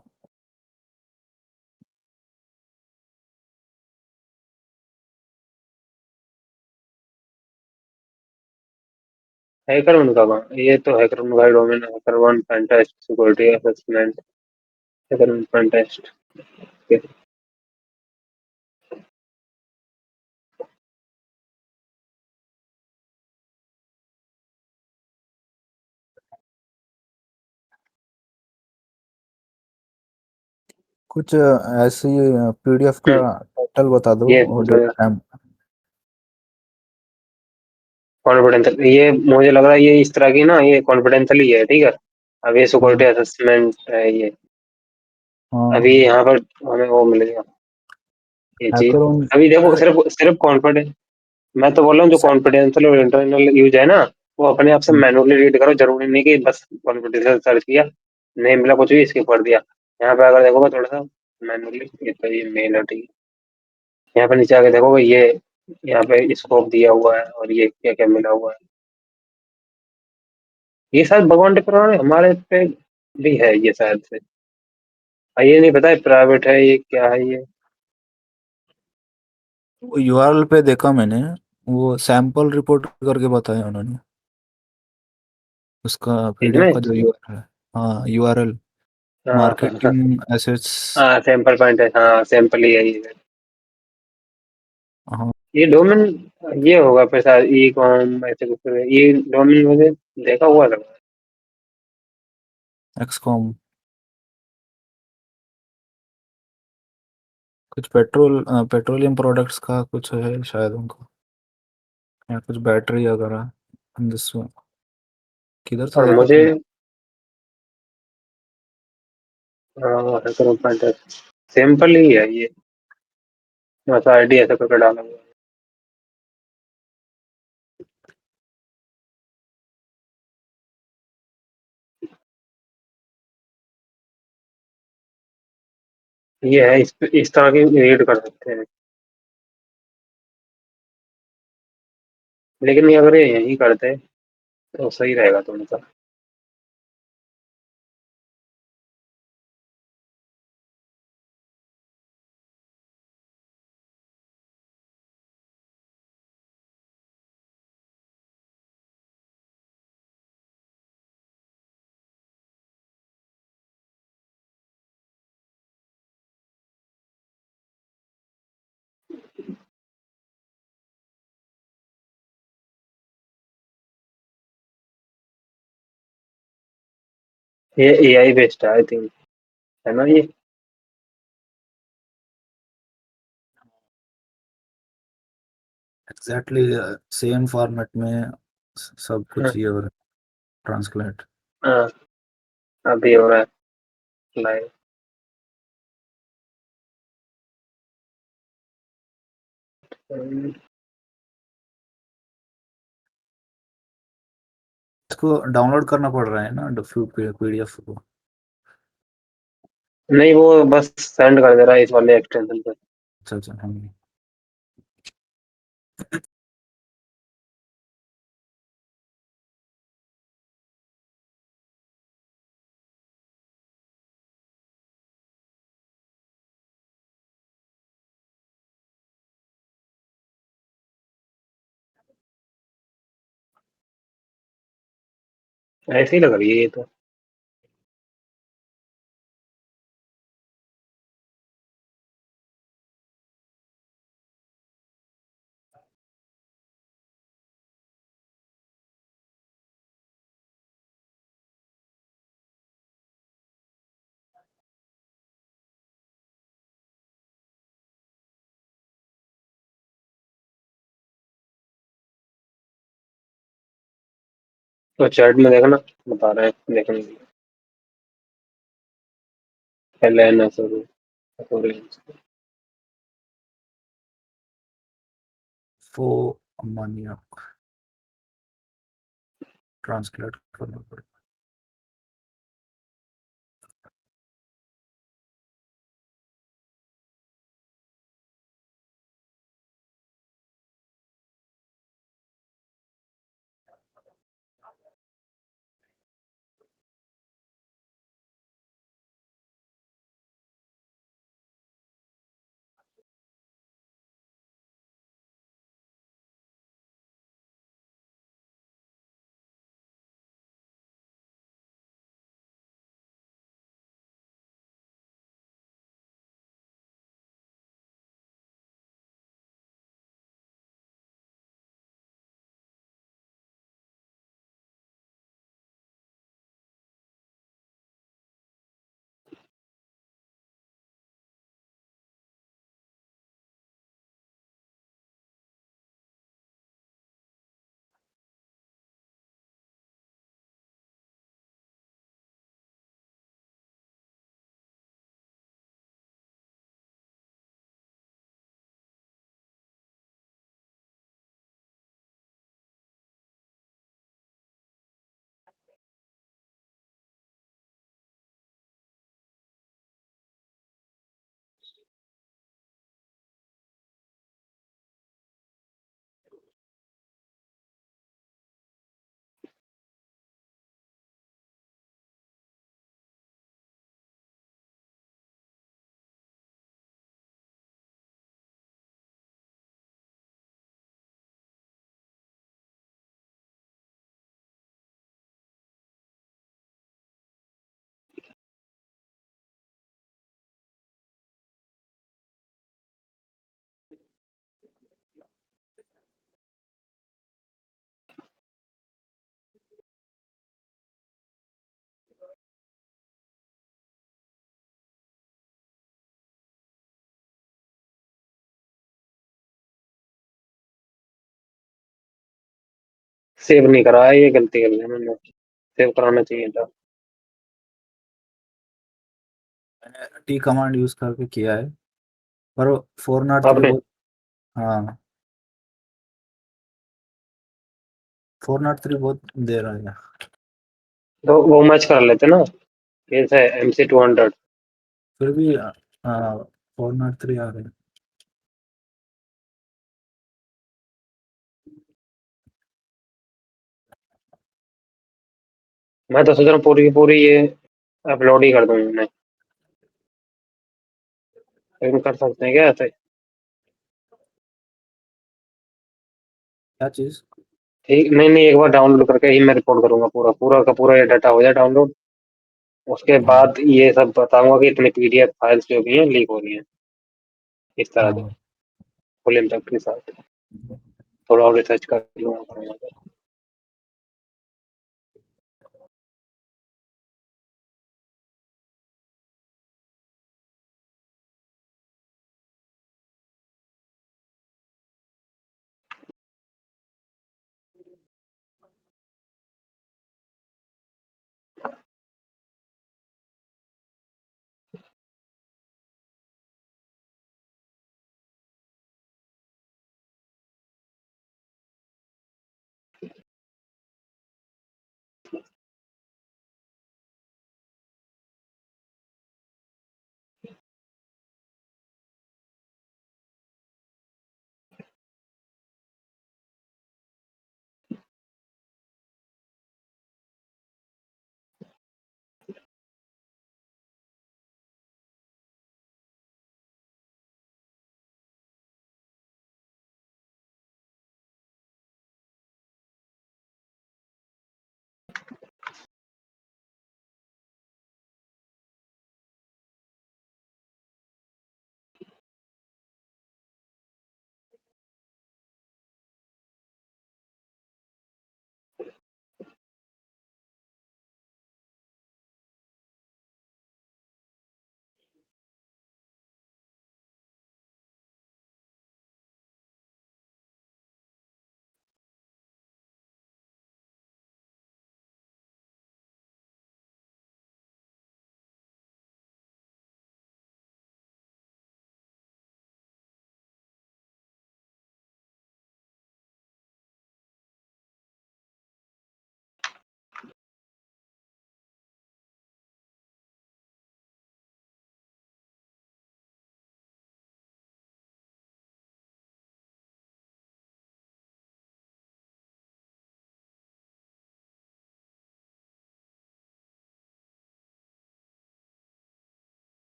हैकर उनका वहाँ, ये तो हैकर उनका डोमेन है, hacker one फैंटास्ट security assessment, hacker one फैंटास्ट। कुछ ऐसी पीडीएफ का टाइटल बता दो ये और डेट टाइम। कॉन्फिडेंशियल, ये मुझे लग रहा है ये इस तरह की ना, ये कॉन्फिडेंशियल ही है, ठीक है। अब ये सिक्योरिटी असेसमेंट है ये। अभी हाँ यहाँ पर हमें वो मिलेगा ये चीज। हैकर उन अभी देखो, सिर्फ सिर्फ कॉन्फिडेंस, मैं तो बोल रहा हूँ जो कॉन्फिडेंशियल और इंटरनल यूज है ना, वो अपने आप से मैनुअली रीड करो। जरूरी नहीं कि बस कॉन्फिडेंशियल सर्च किया, नहीं मिला कुछ भी स्किप कर दिया। यहाँ पे अगर देखोगे थोड़ा सा मैनुअली, ये तो ये मेल है, ठीक है। यहाँ पे नीचे आके देखोगे ये, यहाँ पे स्कोप दिया हुआ है और ये क्या क्या मिला हुआ है। ये शायद भगवान टिप्पणी हमारे पे भी है ये शायद से। ये नहीं पता है प्राइवेट है ये क्या है ये। यूआरएल पे देखा मैंने, वो सैंपल रिपोर्ट करके बताया उन्होंने, उसका पीडीएफ इसमें का जो यूआरएल है। हाँ यूआरएल, हाँ हाँ मार्केटिंग एसेट्स। हाँ, सैंपल पॉइंट है, हाँ सैंपल ही है ये। हाँ ये डोमेन ये होगा फिर शायद ई कॉम ऐसे कुछ, ये डोमेन मुझे देखा हुआ लगा। एक्सकॉम, कुछ पेट्रोलियम प्रोडक्ट्स का कुछ है शायद उनका, या कुछ बैटरी वगैरह जिसमें, किधर से और देखा मुझे था। पॉइंट है, सैंपल ही है ये, बस आईडी ऐसा करके डाला हुआ है। ये है, इस तरह की रीड कर सकते हैं। लेकिन ये अगर ये यही करते तो सही रहेगा थोड़ा सा। ये एआई बेस्ड है आई थिंक, है ना ये। एग्जैक्टली सेम फॉर्मेट में सब हाँ कुछ ये हो रहा है, ट्रांसलेट। हाँ, अभी हो रहा है लाइव। इसको डाउनलोड करना पड़ रहा है ना पीडीएफ को। नहीं, वो बस सेंड कर दे रहा है इस वाले एक्सटेंशन पे। अच्छा अच्छा हाँ। ऐसे ही लग रही है ये तो। तो चैट में देखना, बता रहे हैं देखने के लिए। एलएन फो मानिया ट्रांसलेट करना पड़ेगा। सेव नहीं करा है, ये गलती कर ली मैंने, सेव कराना चाहिए था। मैंने टी कमांड यूज करके किया है, पर 403 आपने बहुत, हाँ 403 बहुत दे रहा है। तो वो मैच कर लेते ना, केस है MC 200। फिर भी 403 आ रहे हैं। मैं तो सोच रहा हूँ पूरी की पूरी ये अपलोड ही कर दूँ मैं, लेकिन कर सकते हैं क्या ऐसे? क्या चीज? ठीक, नहीं नहीं, एक बार डाउनलोड करके ही मैं रिपोर्ट करूंगा, पूरा पूरा का पूरा ये डाटा हो जाए डाउनलोड। उसके हाँ बाद ये सब बताऊंगा कि इतनी PDF फाइल्स जो भी हैं लीक हो रही हैं, इस तरह से हाँ। फुल इम्पैक्ट के साथ। थोड़ा और रिसर्च कर लूंगा।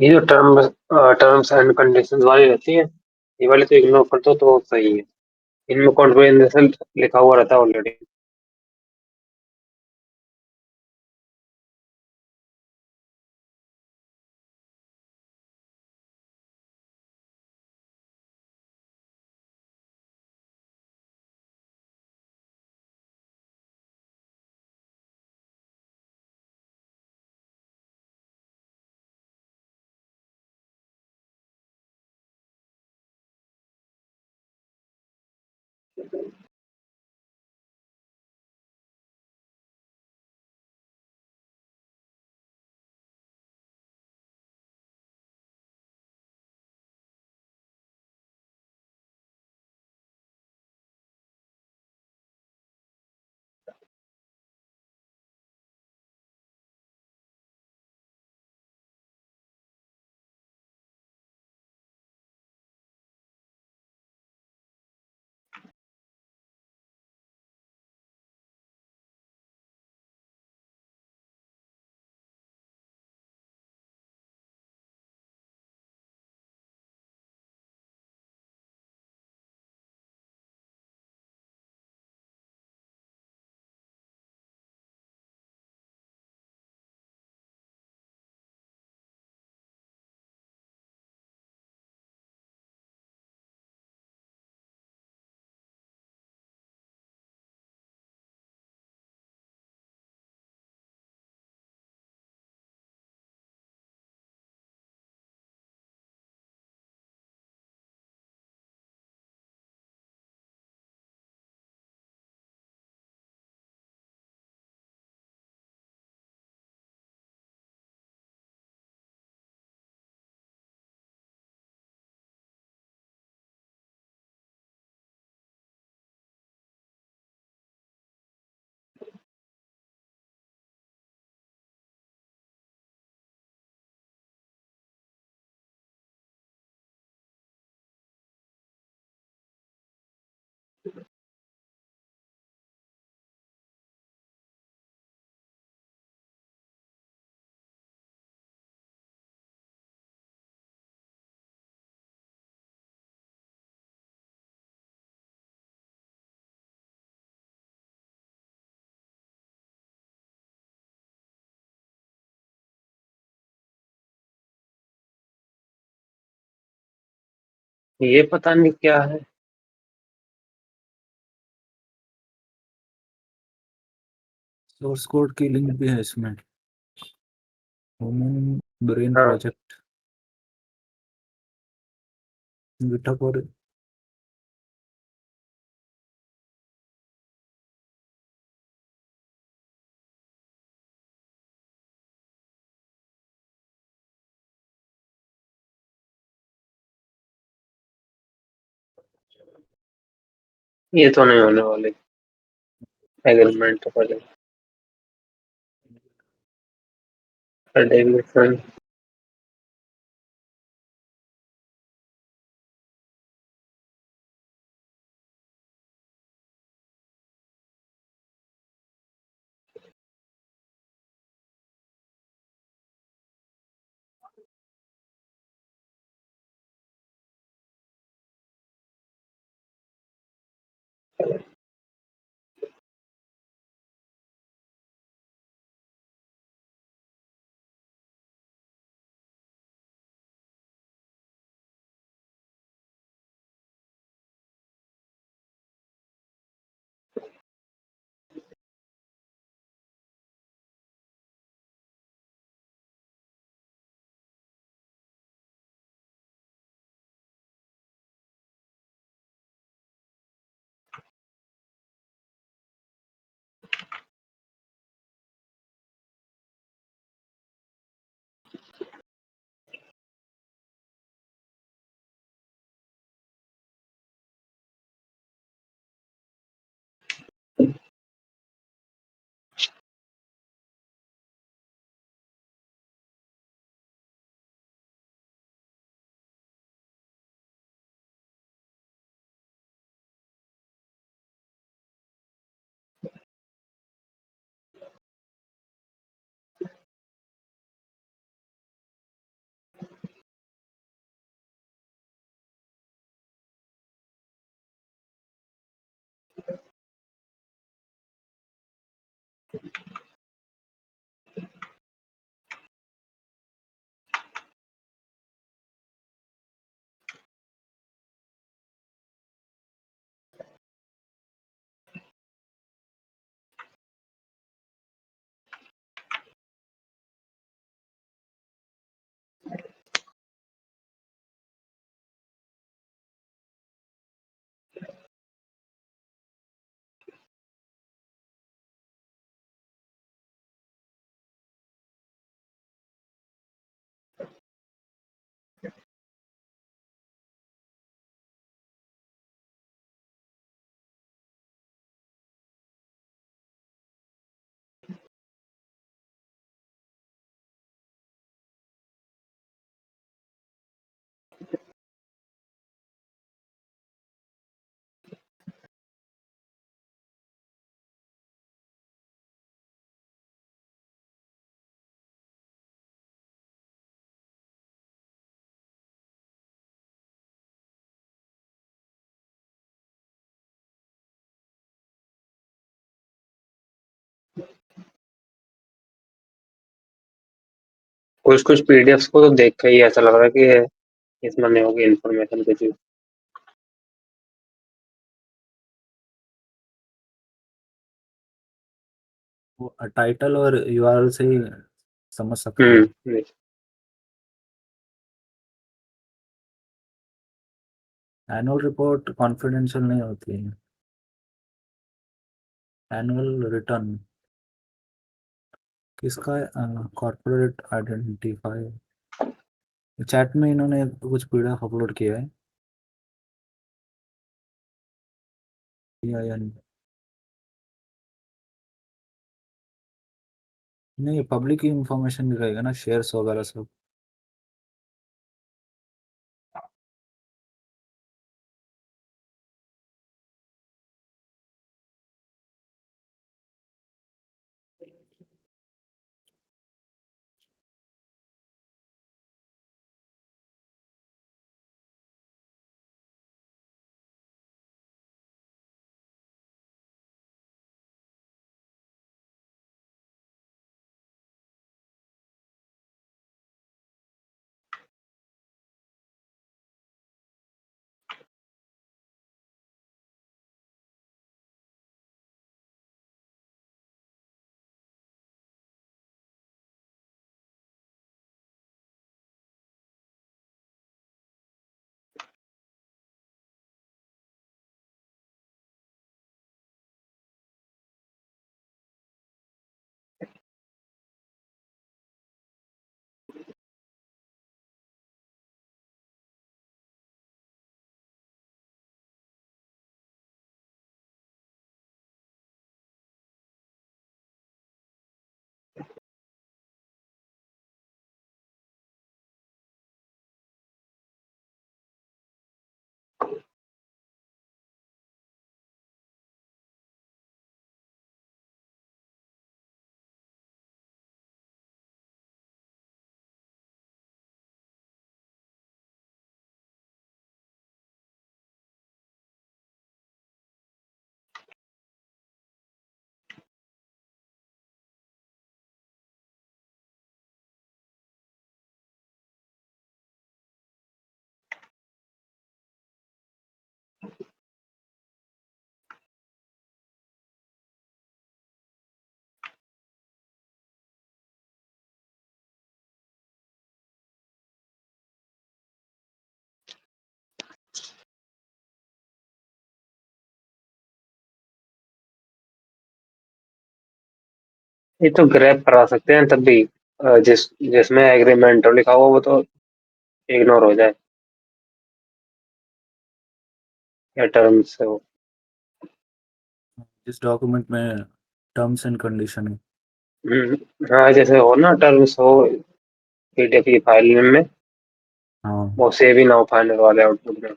ये जो टर्म्स एंड कंडीशंस वाली रहती है, ये वाली तो इग्नोर कर दो तो सही है। इनमें कॉन्फिडेंशियल लिखा हुआ रहता है ऑलरेडी। ये पता नहीं क्या है। सोर्स कोड की लिंक भी है इसमें। ह्यूमन ब्रेन हाँ, प्रोजेक्ट गिटहब और ये तो नहीं होने वाली एग्रीमेंट तो पहले डेविडसन। कुछ कुछ पीडीएफ्स को तो देख के ही ऐसा लग रहा है कि इसमें नहीं होगी इन्फॉर्मेशन कुछ भी। वो टाइटल और यूआरएल से ही समझ सकते हो। हम्म। एनुअल रिपोर्ट कॉन्फिडेंशियल नहीं होती है। एनुअल रिटर्न किसका है? Corporate identifier. चैट में इन्होंने कुछ पीडीएफ अपलोड किया है या नहीं? नहीं, पब्लिक इंफॉर्मेशन भी रहेगा ना, शेयर्स वगैरह सब। ये तो ग्रैब करा सकते हैं तब भी, जिसमें एग्रीमेंट लिखा हुआ वो तो इग्नोर हो जाए, या टर्म्स है वो। जिस डॉक्यूमेंट में टर्म्स एंड कंडीशन है। हाँ जैसे हो ना, टर्म्स हो पीडीएफ की फाइल में, हाँ वो सेव ही ना हो फाइनल वाले आउटपुट में।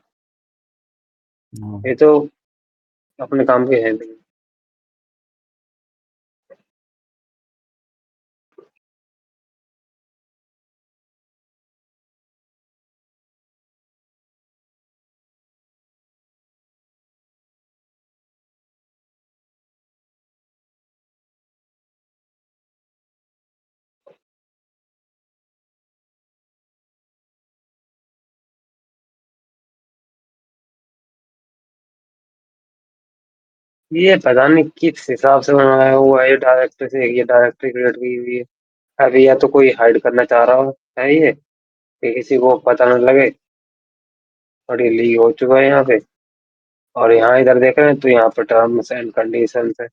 हाँ। ये तो अपने काम के हैं नहीं। ये पता नहीं किस हिसाब से बनाया हुआ है, ये डायरेक्टरी से ये डायरेक्टरी क्रिएट की हुई है। अभी या तो कोई हाइड करना चाह रहा है ये, कि किसी को पता न लगे, और ये लीक हो चुका है यहाँ पे। और यहाँ इधर देख रहे हैं तो यहाँ पे टर्म्स एंड कंडीशंस है।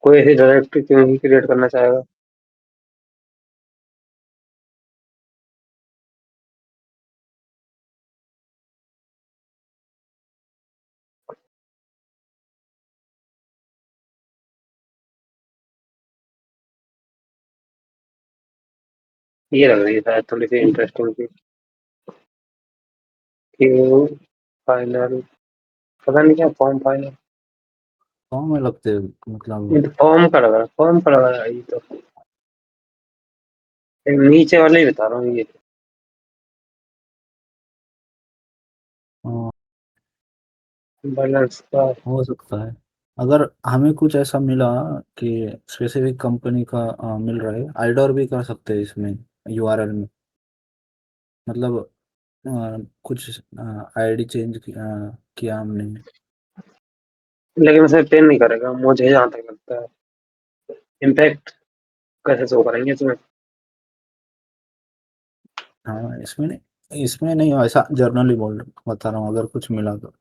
कोई ऐसी डायरेक्टरी क्यों ही क्रिएट करना चाहेगा। ये लग रही है शायद थोड़ी सी इंटरेस्टिंग सी। क्यों फाइनल, पता नहीं क्या फॉर्म फाइनल। फॉर्म में लगते हैं, ये मतलब तो फॉर्म का लग रहा है, फॉर्म का लग रहा है ये तो। एक नीचे वाले ही बता रहा हूँ ये। हाँ, बैलेंस का। हो सकता है। अगर हमें कुछ ऐसा मिला कि स्पेसिफिक कंपनी का मिल रहा है, आइडोर भी कर सकते हैं इसमें, यूआरएल में। मतलब कुछ आईडी चेंज किया हमने। लेकिन उसे पेन नहीं करेगा मुझे जहाँ तक लगता है। इम्पैक्ट कैसे शो करेंगे इसमें। हाँ, इसमें नहीं, ऐसा जर्नली बता रहा हूँ, अगर कुछ मिला तो।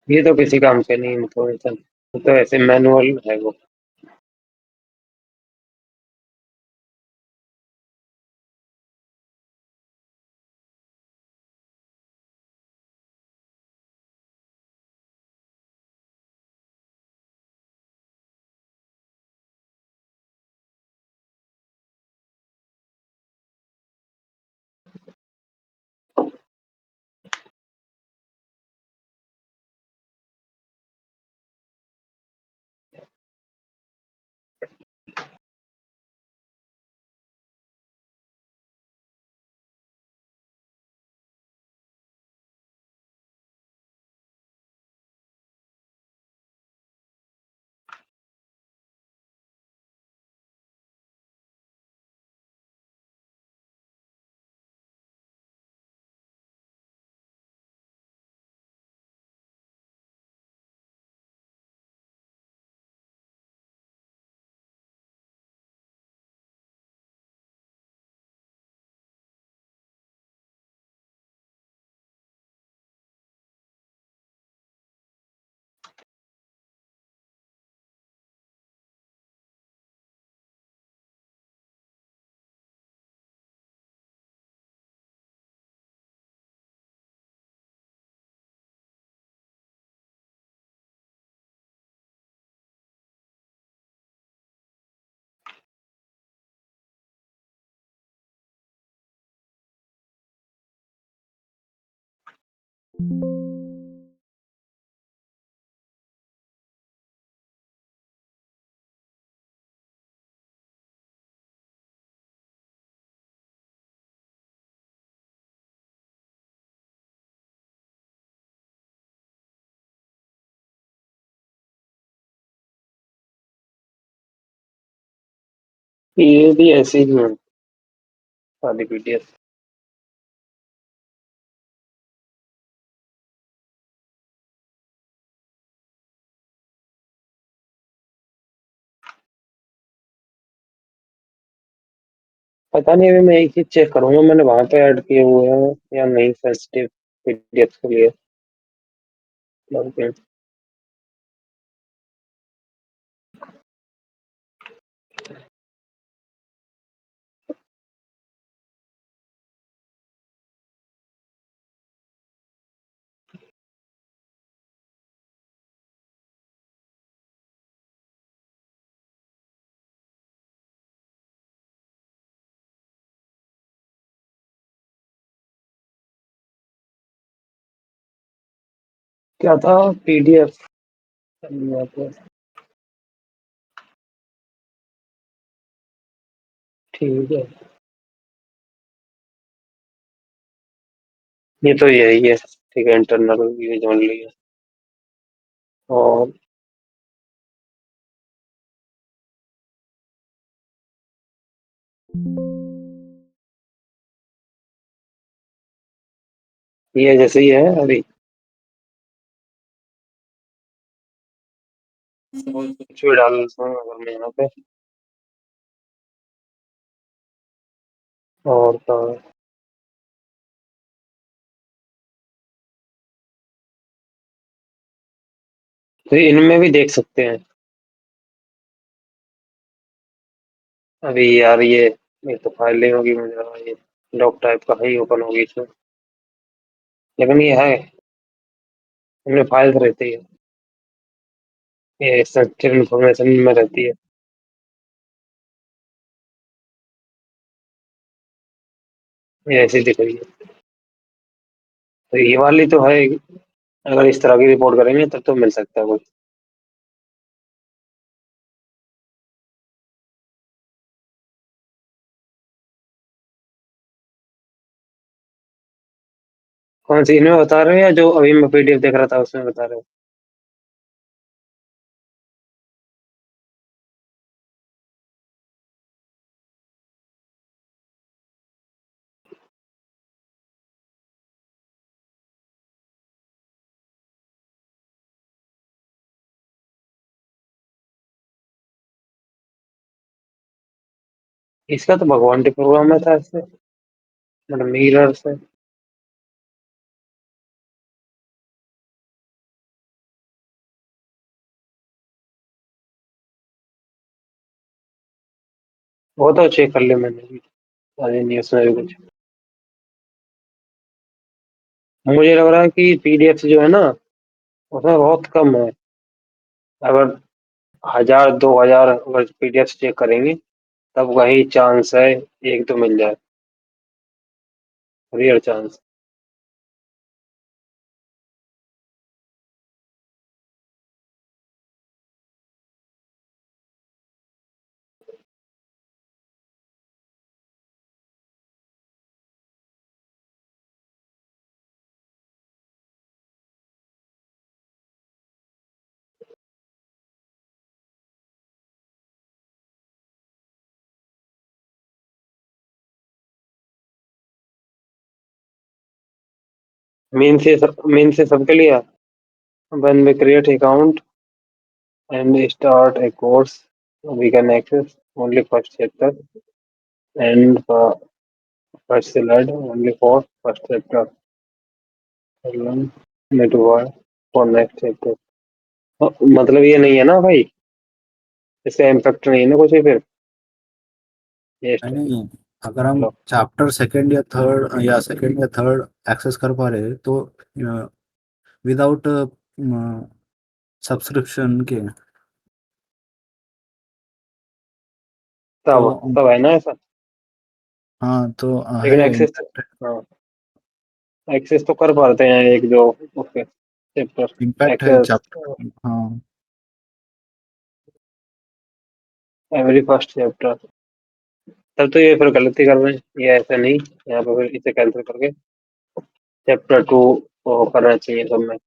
ये तो किसी काम के नहीं इन्फॉर्मेशन, तो ऐसे मैनुअल है वो। ये भी ऐसे ही है सारी पीडीएफ। पता नहीं, अभी मैं एक चीज चेक करूंगा, मैंने वहां पे ऐड किए हुए हैं या नहीं सेंसिटिव पीडीएफ के लिए। ओके। क्या था पीडीएफ? ठीक है, ये तो यही है। ठीक है, इंटरनल यूज ओनली है। और ये जैसे ही है अभी, कुछ भी डाल देता हूँ अगर मैं यहाँ पे। और तो इनमें भी देख सकते हैं। अभी यार ये तो फाइल नहीं होगी मुझे लगा, ये डॉक टाइप का ही ओपन होगी इसमें। लेकिन ये है, इनमें फाइल्स रहती है, ये स्ट्रक्चर इंफॉर्मेशन में रहती है। ये ऐसी दिख रही है। तो ये वाली तो है, अगर इस तरह की रिपोर्ट करेंगे तब तो मिल सकता है कुछ। कौन सी इनमें बता रहे हो या जो अभी मैं पीडीएफ देख रहा था उसमें बता रहे हो? इसका तो भगवान के प्रोग्राम में था इससे, मतलब मिरर से। वो तो चेक कर लिया मैंने भी, अरे नहीं उसमें भी कुछ। मुझे लग रहा है कि पीडीएफ जो है ना उसमें बहुत कम है। अगर 1000 2000 अगर पीडीएफ चेक करेंगे तब वही चांस है एक तो मिल जाए, रियल चांस। मेन से सबके लिए है। When we create account and start a course, we can access only first chapter and first slide only for first chapter. Learn network for next chapter. मतलब ये नहीं है ना भाई, इसका इम्पैक्ट नहीं है ना कुछ भी फिर। ये नहीं, अगर हम लो, चैप्टर सेकंड या थर्ड एक्सेस कर पा रहे हैं तो विदाउट सब्सक्रिप्शन के, तो तब तब है ना ऐसा। हाँ तो है लेकिन एक्सेस, हाँ एक्सेस तो कर पाते हैं एक दो उसके चैप्टर इम्पैक्ट है एक्सेस चैप्टर। हाँ, एवरी फर्स्ट चैप्टर। तब तो ये फिर गलती कर रहे हैं, ये ऐसा नहीं। यहाँ पे फिर इसे कैंसिल करके चैप्टर 2 करना चाहिए सब में।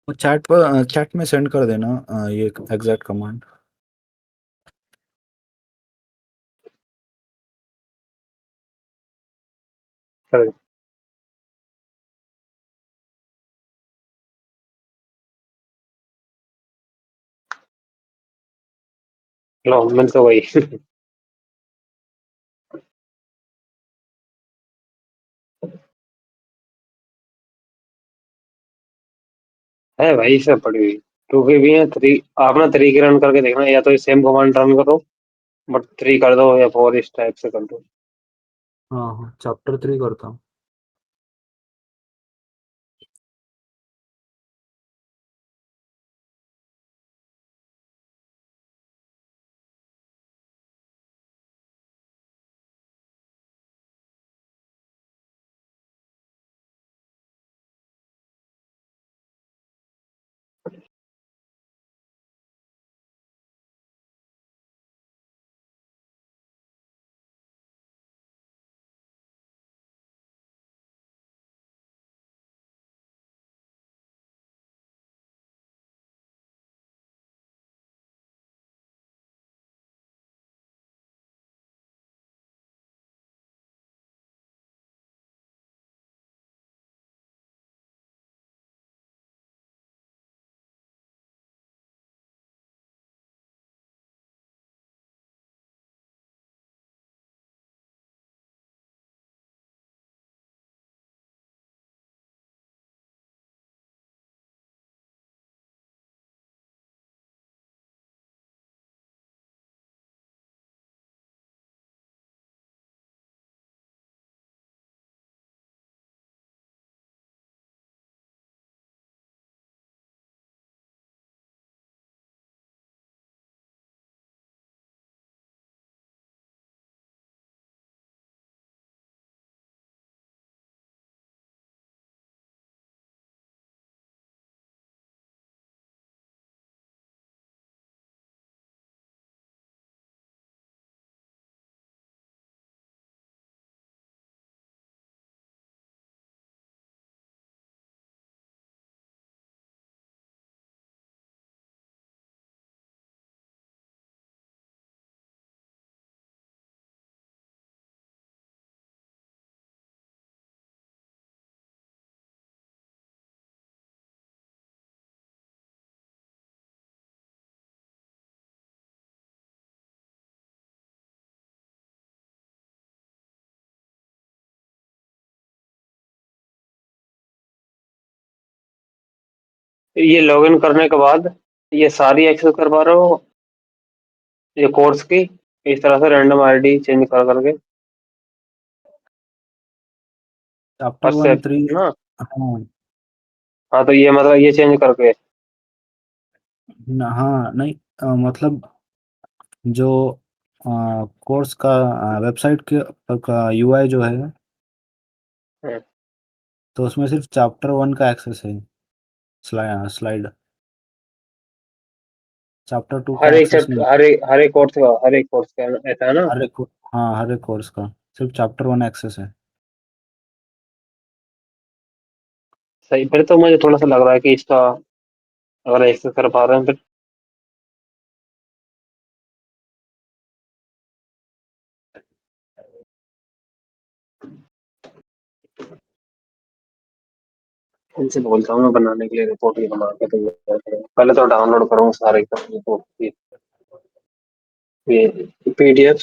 वो चैट में सेंड कर देना ये एग्जैक्ट कमांड। कर- लो मिल तो वही है भाई, सब पड़ी हुई। टू की भी है, थ्री। आप ना थ्री की रन करके देखना, या तो सेम कमांड रन करो बट थ्री कर दो, या फोर इस टाइप से कर दो। हाँ हाँ, चैप्टर 3 करता हूँ। ये लॉगिन करने के बाद ये सारी एक्सेस करवा रहे हो ये कोर्स की इस तरह से रैंडम आईडी चेंज कर करके chapter first one step three ना। हाँ हाँ तो ये मतलब ये चेंज करके हाँ नहीं मतलब जो कोर्स का वेबसाइट के का यूआई जो है हाँ, तो उसमें सिर्फ चैप्टर वन का एक्सेस है। स्लाइड चैप्टर टू हर का एक एक्सेस नहीं। चैप्टर हर एक कोर्स का ऐसा है ना। हर एक हाँ हर एक कोर्स का सिर्फ चैप्टर वन एक्सेस है। सही फिर तो मुझे थोड़ा सा लग रहा है कि इसका अगर एक्सेस कर पा रहे हैं फिर इनसे बोलता हूँ मैं बनाने के लिए रिपोर्ट ही बना के तैयार करें। पहले तो डाउनलोड करूँ सारे रिपोर्ट की ये पीडीएफ।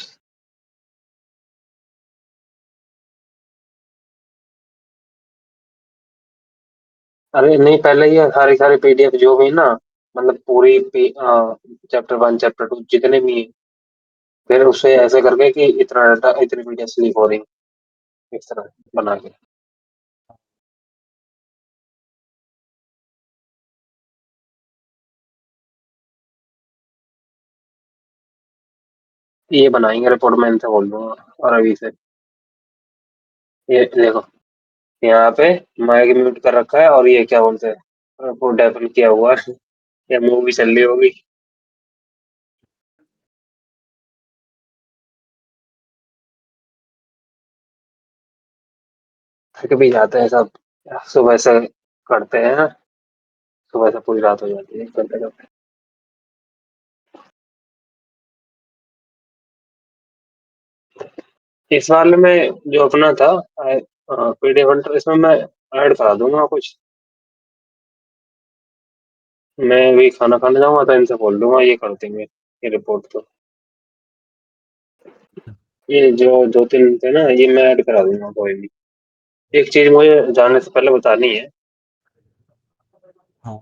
अरे नहीं पहले ये सारी सारी पीडीएफ जो भी ना मतलब पूरी चैप्टर वन चैप्टर टू जितने भी हैं, फिर उससे ऐसे करके कि इतना डाटा इतनी पीडीएफ लीक हो रही है, इस तरह बना के ये बनाएंगे रिपोर्ट मैं इनसे बोल दूंगा। और अभी से ये देखो यहाँ पे माइक म्यूट कर रखा है और ये क्या बोलते हैं वो डेफन किया हुआ है या मूवी चल रही होगी। थक भी जाते हैं सब सुबह से करते हैं। सुबह से पूरी रात हो जाती है करते करते। इस वाले में जो अपना था पीडीएफ हंटर इसमें मैं ऐड करा दूंगा कुछ। मैं भी खाना खाने जाऊंगा तो इनसे बोल दूंगा ये कर देंगे ये रिपोर्ट तो। ये जो दो तीन थे ना ये मैं ऐड करा दूंगा कोई भी। एक चीज मुझे जाने से पहले बतानी है। हाँ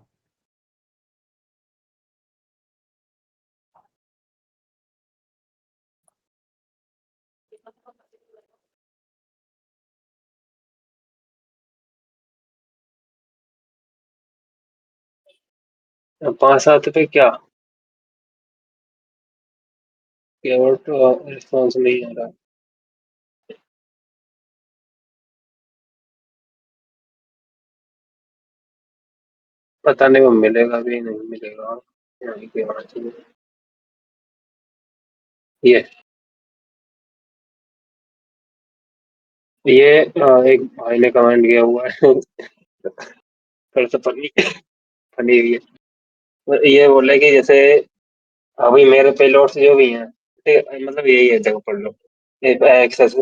5-7 पे क्या केवट रिस्पॉन्स नहीं आ रहा। पता नहीं वो मिलेगा भी नहीं मिलेगा। यहीं पे होना चाहिए ये। ये एक भाई ने कमेंट किया हुआ है कल से फनी फनी हुई है। ये बोले कि जैसे अभी मेरे पेलोड्स जो भी हैं ठीक है, मतलब यही है देखो पढ़ लो। Access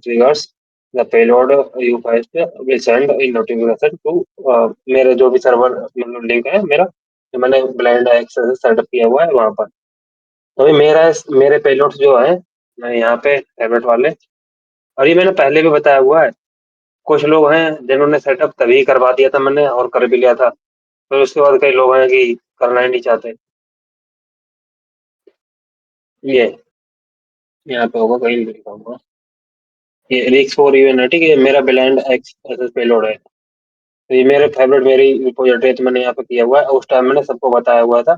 triggers the payload you first will send a notification to मेरे जो भी सर्वर मतलब लिंक है मेरा जो मैंने ब्लाइंड एक्सेस सेटअप किया हुआ है वहां पर। तो अभी मेरे पेलोड्स जो है मैं यहाँ पे टैबलेट वाले और ये मैंने पहले भी बताया हुआ है। कुछ लोग हैं जिन्होंने सेटअप तभी करवा दिया था मैंने और कर भी लिया था फिर उसके बाद कई लोग हैं कि करना ही नहीं चाहते। ये यहाँ पे होगा कहीं भी लिखा होगा ये रिक्स फॉर इवन है ठीक है। मेरा ब्लाइंड एक्सेस पेलोड है तो ये मेरे फेवरेट मेरी रिपोजिटरी तो मैंने यहाँ पे किया हुआ है। उस टाइम मैंने सबको बताया हुआ था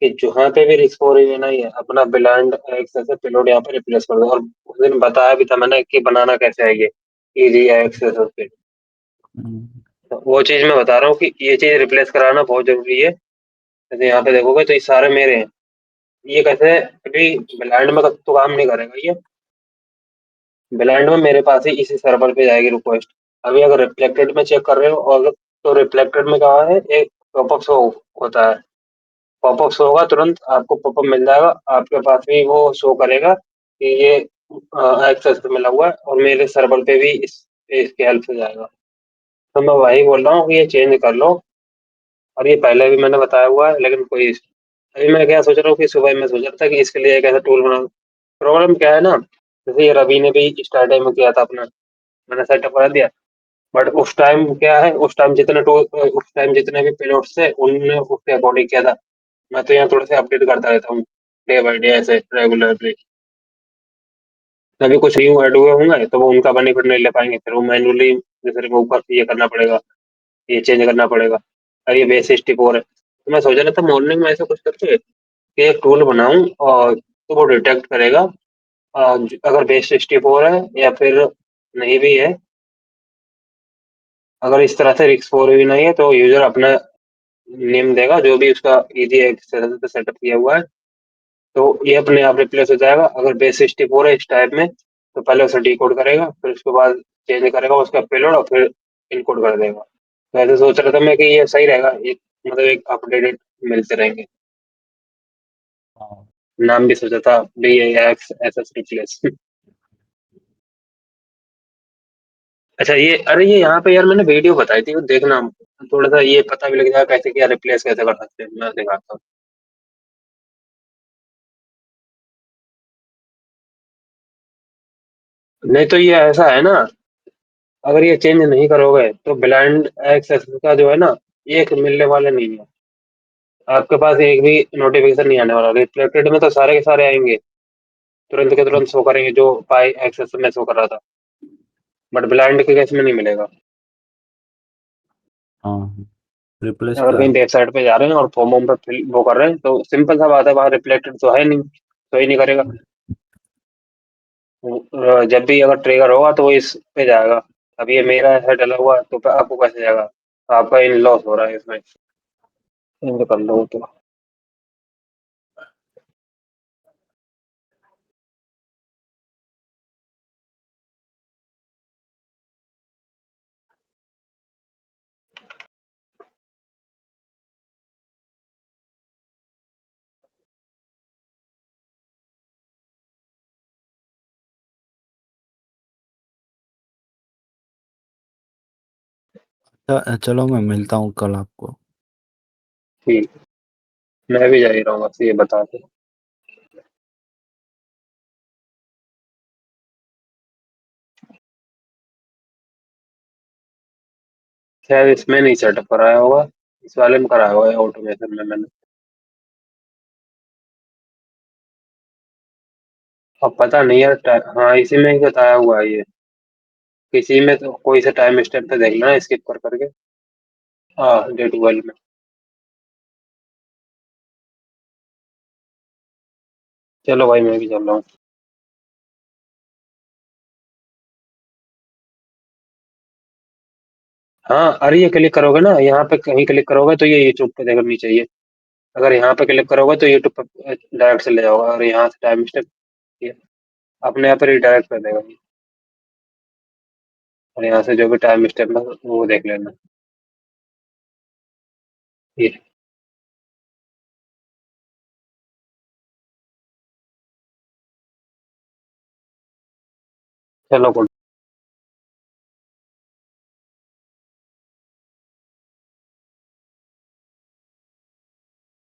कि जहाँ पे भी रिस्क हो रही है ना ये अपना ब्लाइंड एक्सेस पेलोड यहाँ पे रिप्लेस कर दो। और उस दिन बताया भी था मैंने कि बनाना कैसे है ये इजी एक्सेस पे। तो वो चीज मैं बता रहा हूँ कि ये चीज रिप्लेस कराना बहुत जरूरी है। जैसे यहाँ पे देखोगे तो ये सारे मेरे हैं। ये कैसे अभी ब्लाइंड में तो काम नहीं करेगा ये। ब्लाइंड में मेरे पास ही इसी सर्वर पे जाएगी रिक्वेस्ट। अभी अगर रिफ्लेक्टेड में चेक कर रहे हो और तो रिफ्लेक्टेड में क्या है एक पॉपअप शो होता है। पॉपअप शो होगा तुरंत आपको पॉपअप मिल जाएगा आपके पास भी वो शो करेगा कि ये एक्सेस पे मिला हुआ है और मेरे सर्वर पे भी इसके हेल्प से जाएगा। तो मैं वही बोल रहा हूँ कि ये चेंज कर लो। और ये पहले भी मैंने बताया हुआ है लेकिन कोई अभी मैं क्या सोच रहा हूँ कि सुबह मैं सोच रहा था कि इसके लिए एक ऐसा टूल बना। प्रॉब्लम क्या है ना जैसे ये रवि ने भी स्टार्टिंग में किया था अपना मैंने सेटअप करा दिया। बट उस टाइम क्या है, उस टाइम जितने भी पेलोड्स थे उनने उसके अकॉर्डिंग किया था। मैं तो यहाँ थोड़े से अपडेट करता रहता हूँ डे बाय डे ऐसे रेगुलरली। तभी कुछ न्यू ऐड हुए होंगे तो वो उनका बेनिफिट नहीं ले पाएंगे, फिर वो मैनुअली जैसे रिमूव कर ये करना पड़ेगा, ये चेंज करना पड़ेगा। और ये बेस 64 है, तो मैं सोच रहा था मॉर्निंग में ऐसा कुछ करके कि एक टूल बनाऊं और तो वो डिटेक्ट करेगा अगर बेस 64 है या फिर नहीं भी है। अगर इस तरह से रिक्स 4 भी नहीं है तो यूजर अपना नेम देगा जो भी उसका ईजी एक्सेस पे सेटअप किया हुआ है, तो ये अपने आप रिप्लेस हो जाएगा। अगर बेस 64 है इस टाइप में तो पहले उसे डिकोड करेगा, फिर उसके बाद चेंज करेगा उसका पेलोड और फिर इनकोड कर देगा। तो ऐसे सोच रहा था मैं कि ये सही रहेगा, एक मतलब एक अपडेटेड मिलते रहेंगे। हाँ नाम भी सोचा था B X S S replace. अच्छा ये, अरे ये यहाँ पे यार मैंने वीडियो बताई थी, वो देखना, थोड़ा सा ये पता भी लग जाएगा कैसे क्या रिप्लेस कैसे कर सकते हैं, मैं दिखाता हूँ। नहीं तो ये ऐसा है ना, अगर ये चेंज नहीं करोगे तो ब्लाइंड एक्सेस का जो है ना, ये एक मिलने वाला नहीं है। आपके पास एक भी नोटिफिकेशन नहीं आने वाला। रिफ्लेक्टेड में तो सारे के सारे आएंगे, तुरंत के तुरंत शो करेंगे जो पाई एक्सेस में शो कर रहा था, बट ब्लाइंड के केस में नहीं मिलेगा। हाँ रिप्लेस अगर क्या कहीं है? वेबसाइट पे जा रहे हैं और फॉर्म वॉर्म पे वो कर रहे हैं तो सिंपल सा बात है, वहाँ रिफ्लेक्टेड तो है नहीं, तो ही नहीं करेगा। जब भी अगर ट्रिगर होगा तो वो इस पे जाएगा। अब ये मेरा है डला हुआ तो आपको कैसे जाएगा, आपका इन लॉस हो रहा है इसमें। चेंज कर लो तो। चलो मैं मिलता हूँ कल आपको। ठीक, मैं भी जा ही रहा हूँ बस ये बता के। शायद इसमें नहीं सेटअप कराया होगा, इस वाले में कराया हुआ है ऑटोमेशन में मैंने। अब पता नहीं यार हाँ इसी में ही बताया हुआ है ये, किसी में तो कोई सा टाइम स्टेप पे देखना है स्किप कर करके। हाँ डे 12 में। चलो भाई मैं भी चल रहा हूँ। हाँ अरे ये क्लिक करोगे ना, यहाँ पे कहीं क्लिक करोगे तो ये यूट्यूब पे देखनी चाहिए। अगर यहाँ पे क्लिक करोगे तो यूट्यूब पे डायरेक्ट चले जाओगे, और यहाँ से टाइम स्टेप अपने आप रिडायरेक्ट कर देगा ये। और यहाँ से जो भी टाइम स्टेप है वो देख लेना। ये चलो।